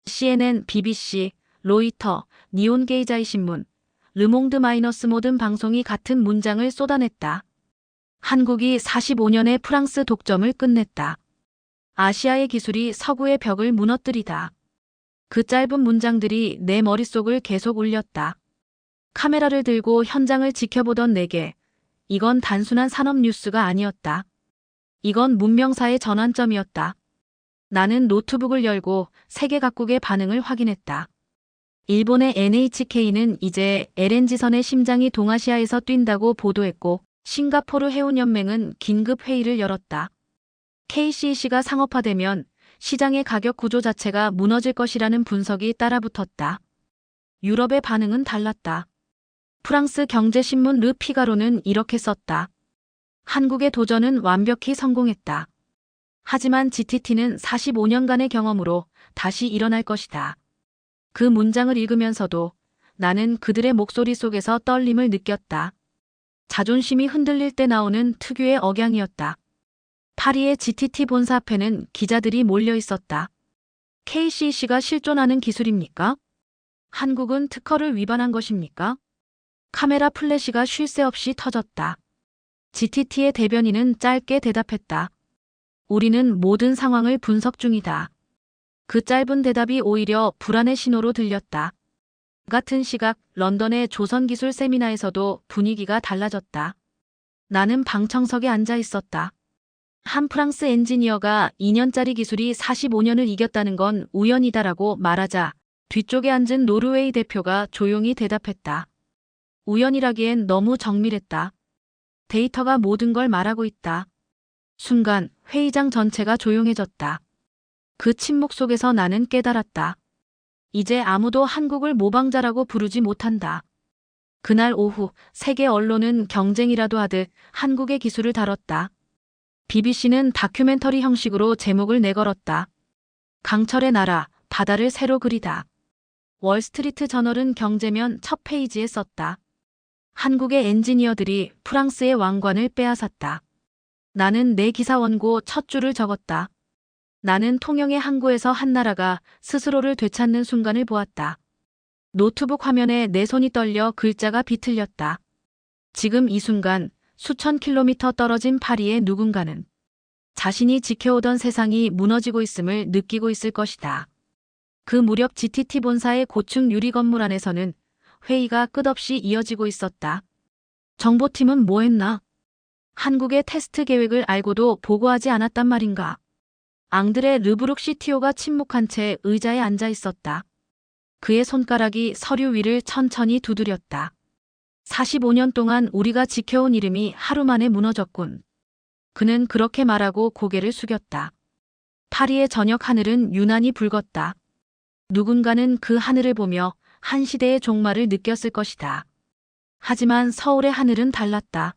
CNN, BBC, 로이터, 니온게이자이 신문, 르몽드 마이너스 모든 방송이 같은 문장을 쏟아냈다. 한국이 45년의 프랑스 독점을 끝냈다. 아시아의 기술이 서구의 벽을 무너뜨리다. 그 짧은 문장들이 내 머릿속을 계속 울렸다. 카메라를 들고 현장을 지켜보던 내게 이건 단순한 산업 뉴스가 아니었다. 이건 문명사의 전환점이었다. 나는 노트북을 열고 세계 각국의 반응을 확인했다. 일본의 NHK는 이제 LNG선의 심장이 동아시아에서 뛴다고 보도했고 싱가포르 해운연맹은 긴급 회의를 열었다. KCC가 상업화되면 시장의 가격 구조 자체가 무너질 것이라는 분석이 따라붙었다. 유럽의 반응은 달랐다. 프랑스 경제신문 르 피가로는 이렇게 썼다. 한국의 도전은 완벽히 성공했다. 하지만 GTT는 45년간의 경험으로 다시 일어날 것이다. 그 문장을 읽으면서도 나는 그들의 목소리 속에서 떨림을 느꼈다. 자존심이 흔들릴 때 나오는 특유의 억양이었다. 파리의 GTT 본사 앞에는 기자들이 몰려 있었다. KCC가 실존하는 기술입니까? 한국은 특허를 위반한 것입니까? 카메라 플래시가 쉴 새 없이 터졌다. GTT의 대변인은 짧게 대답했다. 우리는 모든 상황을 분석 중이다. 그 짧은 대답이 오히려 불안의 신호로 들렸다. 같은 시각 런던의 조선기술 세미나에서도 분위기가 달라졌다. 나는 방청석에 앉아 있었다. 한 프랑스 엔지니어가 2년짜리 기술이 45년을 이겼다는 건 우연이다라고 말하자 뒤쪽에 앉은 노르웨이 대표가 조용히 대답했다. 우연이라기엔 너무 정밀했다. 데이터가 모든 걸 말하고 있다. 순간 회의장 전체가 조용해졌다. 그 침묵 속에서 나는 깨달았다. 이제 아무도 한국을 모방자라고 부르지 못한다. 그날 오후 세계 언론은 경쟁이라도 하듯 한국의 기술을 다뤘다. BBC는 다큐멘터리 형식으로 제목을 내걸었다. 강철의 나라, 바다를 새로 그리다. 월스트리트 저널은 경제면 첫 페이지에 썼다. 한국의 엔지니어들이 프랑스의 왕관을 빼앗았다. 나는 내 기사 원고 첫 줄을 적었다. 나는 통영의 항구에서 한 나라가 스스로를 되찾는 순간을 보았다. 노트북 화면에 내 손이 떨려 글자가 비틀렸다. 지금 이 순간 수천 킬로미터 떨어진 파리의 누군가는 자신이 지켜오던 세상이 무너지고 있음을 느끼고 있을 것이다. 그 무렵 GTT 본사의 고층 유리 건물 안에서는 회의가 끝없이 이어지고 있었다. 정보팀은 뭐 했나? 한국의 테스트 계획을 알고도 보고하지 않았단 말인가? 앙드레 르브룩 CTO가 침묵한 채 의자에 앉아 있었다. 그의 손가락이 서류 위를 천천히 두드렸다. 45년 동안 우리가 지켜온 이름이 하루 만에 무너졌군. 그는 그렇게 말하고 고개를 숙였다. 파리의 저녁 하늘은 유난히 붉었다. 누군가는 그 하늘을 보며 한 시대의 종말을 느꼈을 것이다. 하지만 서울의 하늘은 달랐다.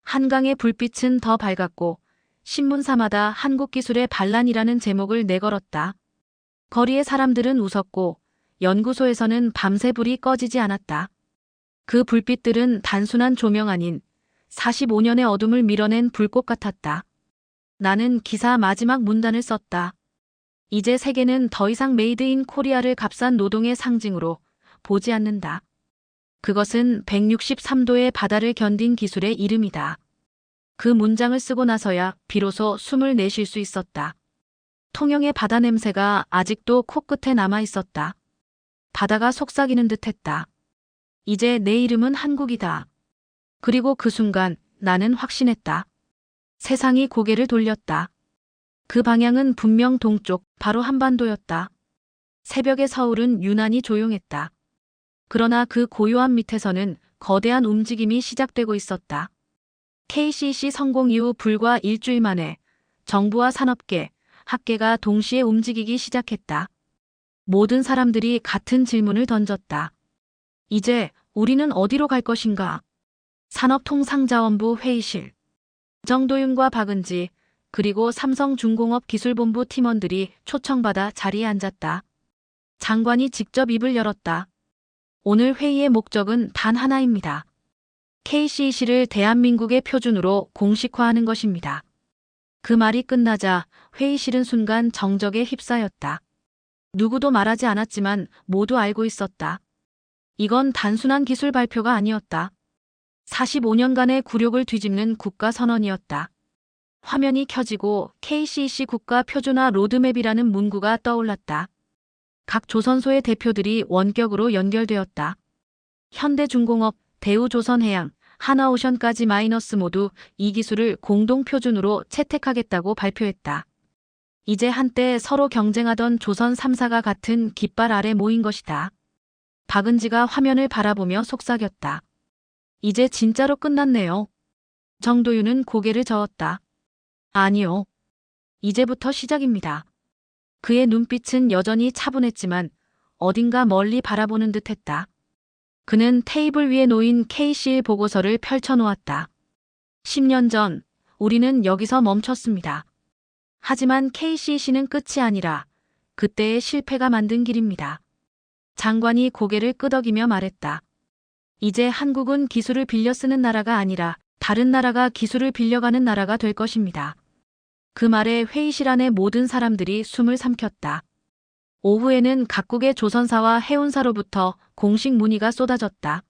한강의 불빛은 더 밝았고 신문사마다 한국기술의 반란이라는 제목을 내걸었다. 거리의 사람들은 웃었고 연구소에서는 밤새 불이 꺼지지 않았다. 그 불빛들은 단순한 조명 아닌 45년의 어둠을 밀어낸 불꽃 같았다. 나는 기사 마지막 문단을 썼다. 이제 세계는 더 이상 메이드 인 코리아를 값싼 노동의 상징으로 보지 않는다. 그것은 163도의 바다를 견딘 기술의 이름이다. 그 문장을 쓰고 나서야 비로소 숨을 내쉴 수 있었다. 통영의 바다 냄새가 아직도 코끝에 남아 있었다. 바다가 속삭이는 듯했다. 이제 내 이름은 한국이다. 그리고 그 순간 나는 확신했다. 세상이 고개를 돌렸다. 그 방향은 분명 동쪽, 바로 한반도였다. 새벽의 서울은 유난히 조용했다. 그러나 그 고요함 밑에서는 거대한 움직임이 시작되고 있었다. KCC 성공 이후 불과 일주일 만에 정부와 산업계, 학계가 동시에 움직이기 시작했다. 모든 사람들이 같은 질문을 던졌다. 이제 우리는 어디로 갈 것인가? 산업통상자원부 회의실. 정도윤과 박은지, 그리고 삼성중공업 기술본부 팀원들이 초청받아 자리에 앉았다. 장관이 직접 입을 열었다. 오늘 회의의 목적은 단 하나입니다. KCC를 대한민국의 표준으로 공식화하는 것입니다. 그 말이 끝나자 회의실은 순간 정적에 휩싸였다. 누구도 말하지 않았지만 모두 알고 있었다. 이건 단순한 기술 발표가 아니었다. 45년간의 굴욕을 뒤집는 국가선언이었다. 화면이 켜지고 KCC 국가 표준화 로드맵이라는 문구가 떠올랐다. 각 조선소의 대표들이 원격으로 연결되었다. 현대중공업, 대우조선해양, 하나오션까지 마이너스 모두 이 기술을 공동 표준으로 채택하겠다고 발표했다. 이제 한때 서로 경쟁하던 조선 3사가 같은 깃발 아래 모인 것이다. 박은지가 화면을 바라보며 속삭였다. 이제 진짜로 끝났네요. 정도윤은 고개를 저었다. 아니요. 이제부터 시작입니다. 그의 눈빛은 여전히 차분했지만 어딘가 멀리 바라보는 듯했다. 그는 테이블 위에 놓인 KCL 보고서를 펼쳐놓았다. 10년 전 우리는 여기서 멈췄습니다. 하지만 KCC는 끝이 아니라 그때의 실패가 만든 길입니다. 장관이 고개를 끄덕이며 말했다. 이제 한국은 기술을 빌려 쓰는 나라가 아니라 다른 나라가 기술을 빌려가는 나라가 될 것입니다. 그 말에 회의실 안의 모든 사람들이 숨을 삼켰다. 오후에는 각국의 조선사와 해운사로부터 공식 문의가 쏟아졌다.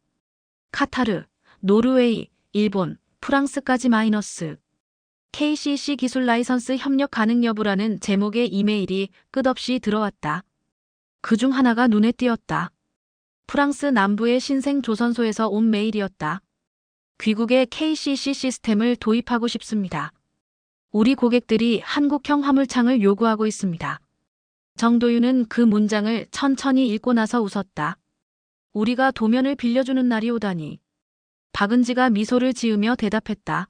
카타르, 노르웨이, 일본, 프랑스까지 마이너스. KCC 기술 라이선스 협력 가능 여부라는 제목의 이메일이 끝없이 들어왔다. 그중 하나가 눈에 띄었다. 프랑스 남부의 신생 조선소에서 온 메일이었다. 귀국에 KCC 시스템을 도입하고 싶습니다. 우리 고객들이 한국형 화물창을 요구하고 있습니다. 정도윤은 그 문장을 천천히 읽고 나서 웃었다. 우리가 도면을 빌려주는 날이 오다니. 박은지가 미소를 지으며 대답했다.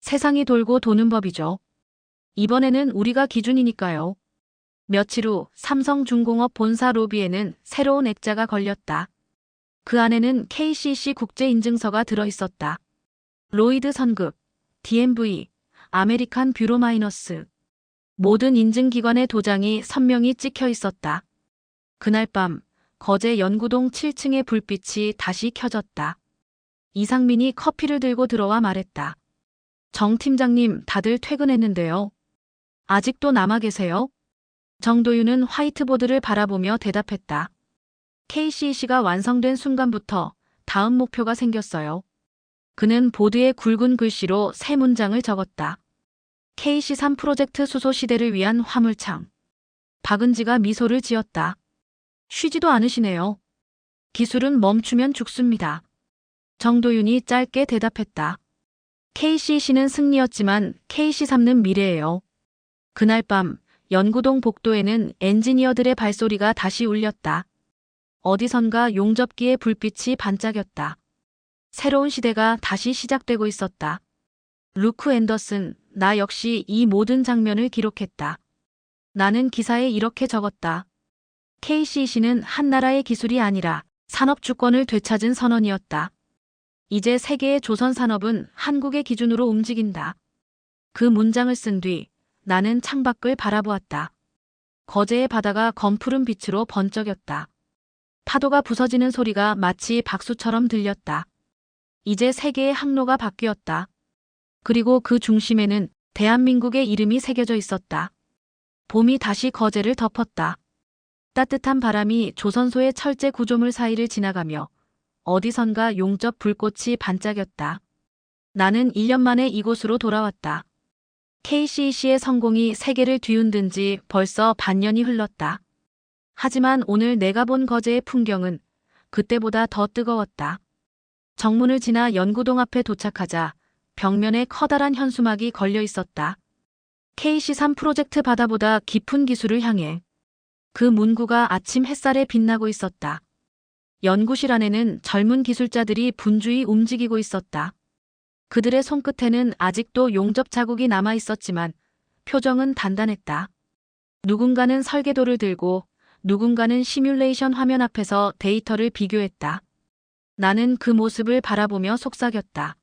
세상이 돌고 도는 법이죠. 이번에는 우리가 기준이니까요. 며칠 후 삼성중공업 본사 로비에는 새로운 액자가 걸렸다. 그 안에는 KCC 국제인증서가 들어있었다. 로이드 선급, DMV, 아메리칸 뷰로 마이너스. 모든 인증기관의 도장이 선명히 찍혀 있었다. 그날 밤 거제 연구동 7층의 불빛이 다시 켜졌다. 이상민이 커피를 들고 들어와 말했다. 정 팀장님, 다들 퇴근했는데요. 아직도 남아 계세요? 정도윤은 화이트보드를 바라보며 대답했다. KCC가 완성된 순간부터 다음 목표가 생겼어요. 그는 보드에 굵은 글씨로 세 문장을 적었다. KC3 프로젝트 수소 시대를 위한 화물창. 박은지가 미소를 지었다. 쉬지도 않으시네요. 기술은 멈추면 죽습니다. 정도윤이 짧게 대답했다. KCC는 승리였지만 KC3는 미래예요. 그날 밤 연구동 복도에는 엔지니어들의 발소리가 다시 울렸다. 어디선가 용접기의 불빛이 반짝였다. 새로운 시대가 다시 시작되고 있었다. 루크 앤더슨, 나 역시 이 모든 장면을 기록했다. 나는 기사에 이렇게 적었다. KCC는 한 나라의 기술이 아니라 산업 주권을 되찾은 선언이었다. 이제 세계의 조선 산업은 한국의 기준으로 움직인다. 그 문장을 쓴 뒤 나는 창밖을 바라보았다. 거제의 바다가 검푸른 빛으로 번쩍였다. 파도가 부서지는 소리가 마치 박수처럼 들렸다. 이제 세계의 항로가 바뀌었다. 그리고 그 중심에는 대한민국의 이름이 새겨져 있었다. 봄이 다시 거제를 덮었다. 따뜻한 바람이 조선소의 철제 구조물 사이를 지나가며 어디선가 용접 불꽃이 반짝였다. 나는 1년 만에 이곳으로 돌아왔다. KCC의 성공이 세계를 뒤흔든 지 벌써 반년이 흘렀다. 하지만 오늘 내가 본 거제의 풍경은 그때보다 더 뜨거웠다. 정문을 지나 연구동 앞에 도착하자 벽면에 커다란 현수막이 걸려 있었다. KC3 프로젝트 바다보다 깊은 기술을 향해. 그 문구가 아침 햇살에 빛나고 있었다. 연구실 안에는 젊은 기술자들이 분주히 움직이고 있었다. 그들의 손끝에는 아직도 용접 자국이 남아 있었지만 표정은 단단했다. 누군가는 설계도를 들고 누군가는 시뮬레이션 화면 앞에서 데이터를 비교했다. 나는 그 모습을 바라보며 속삭였다.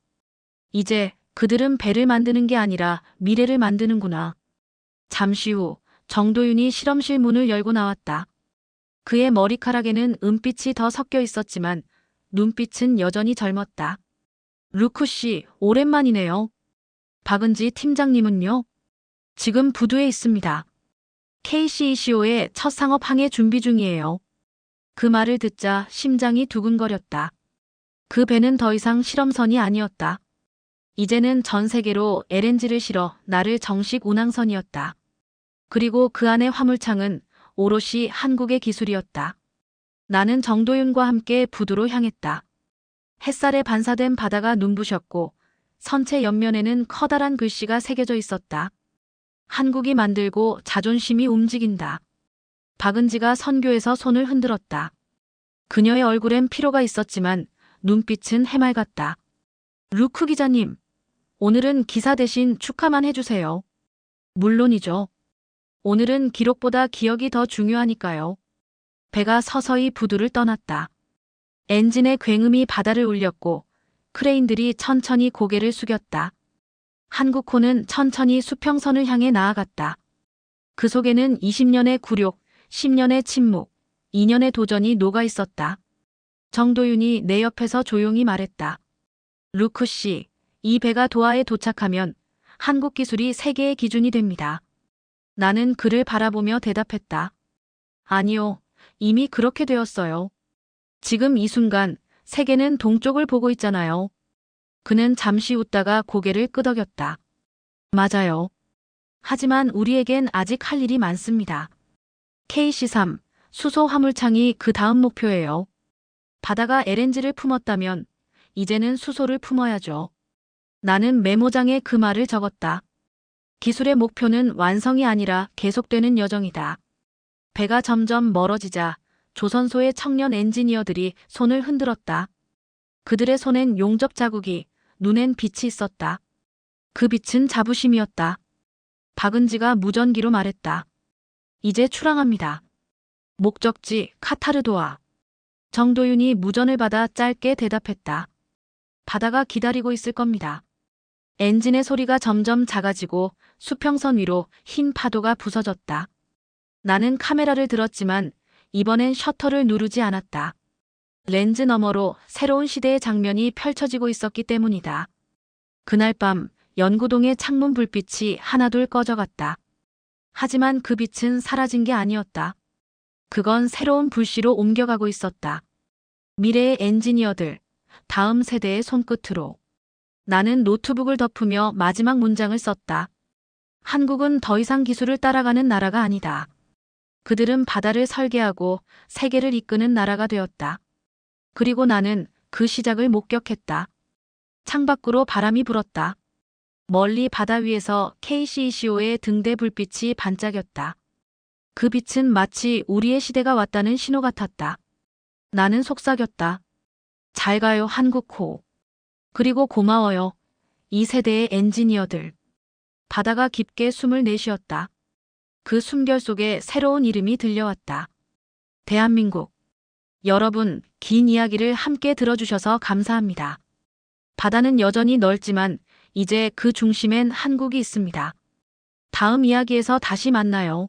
이제 그들은 배를 만드는 게 아니라 미래를 만드는구나. 잠시 후 정도윤이 실험실 문을 열고 나왔다. 그의 머리카락에는 은빛이 더 섞여 있었지만 눈빛은 여전히 젊었다. 루크 씨, 오랜만이네요. 박은지 팀장님은요? 지금 부두에 있습니다. KCCO의 첫 상업 항해 준비 중이에요. 그 말을 듣자 심장이 두근거렸다. 그 배는 더 이상 실험선이 아니었다. 이제는 전 세계로 LNG를 실어 나를 정식 운항선이었다. 그리고 그 안의 화물창은 오롯이 한국의 기술이었다. 나는 정도윤과 함께 부두로 향했다. 햇살에 반사된 바다가 눈부셨고 선체 옆면에는 커다란 글씨가 새겨져 있었다. 한국이 만들고 자존심이 움직인다. 박은지가 선교에서 손을 흔들었다. 그녀의 얼굴엔 피로가 있었지만 눈빛은 해맑았다. 루크 기자님, 오늘은 기사 대신 축하만 해주세요. 물론이죠. 오늘은 기록보다 기억이 더 중요하니까요. 배가 서서히 부두를 떠났다. 엔진의 굉음이 바다를 울렸고 크레인들이 천천히 고개를 숙였다. 한국호는 천천히 수평선을 향해 나아갔다. 그 속에는 20년의 굴욕, 10년의 침묵, 2년의 도전이 녹아 있었다. 정도윤이 내 옆에서 조용히 말했다. 루크 씨, 이 배가 도하에 도착하면 한국 기술이 세계의 기준이 됩니다. 나는 그를 바라보며 대답했다. 아니요, 이미 그렇게 되었어요. 지금 이 순간 세계는 동쪽을 보고 있잖아요. 그는 잠시 웃다가 고개를 끄덕였다. 맞아요. 하지만 우리에겐 아직 할 일이 많습니다. KC-3, 수소 화물창이 그 다음 목표예요. 바다가 LNG를 품었다면 이제는 수소를 품어야죠. 나는 메모장에 그 말을 적었다. 기술의 목표는 완성이 아니라 계속되는 여정이다. 배가 점점 멀어지자 조선소의 청년 엔지니어들이 손을 흔들었다. 그들의 손엔 용접 자국이, 눈엔 빛이 있었다. 그 빛은 자부심이었다. 박은지가 무전기로 말했다. 이제 출항합니다. 목적지 카타르도아. 정도윤이 무전을 받아 짧게 대답했다. 바다가 기다리고 있을 겁니다. 엔진의 소리가 점점 작아지고 수평선 위로 흰 파도가 부서졌다. 나는 카메라를 들었지만 이번엔 셔터를 누르지 않았다. 렌즈 너머로 새로운 시대의 장면이 펼쳐지고 있었기 때문이다. 그날 밤 연구동의 창문 불빛이 하나둘 꺼져갔다. 하지만 그 빛은 사라진 게 아니었다. 그건 새로운 불씨로 옮겨가고 있었다. 미래의 엔지니어들, 다음 세대의 손끝으로. 나는 노트북을 덮으며 마지막 문장을 썼다. 한국은 더 이상 기술을 따라가는 나라가 아니다. 그들은 바다를 설계하고 세계를 이끄는 나라가 되었다. 그리고 나는 그 시작을 목격했다. 창밖으로 바람이 불었다. 멀리 바다 위에서 KCECO의 등대 불빛이 반짝였다. 그 빛은 마치 우리의 시대가 왔다는 신호 같았다. 나는 속삭였다. 잘 가요 한국호. 그리고 고마워요. 이 세대의 엔지니어들. 바다가 깊게 숨을 내쉬었다. 그 숨결 속에 새로운 이름이 들려왔다. 대한민국. 여러분, 긴 이야기를 함께 들어주셔서 감사합니다. 바다는 여전히 넓지만 이제 그 중심엔 한국이 있습니다. 다음 이야기에서 다시 만나요.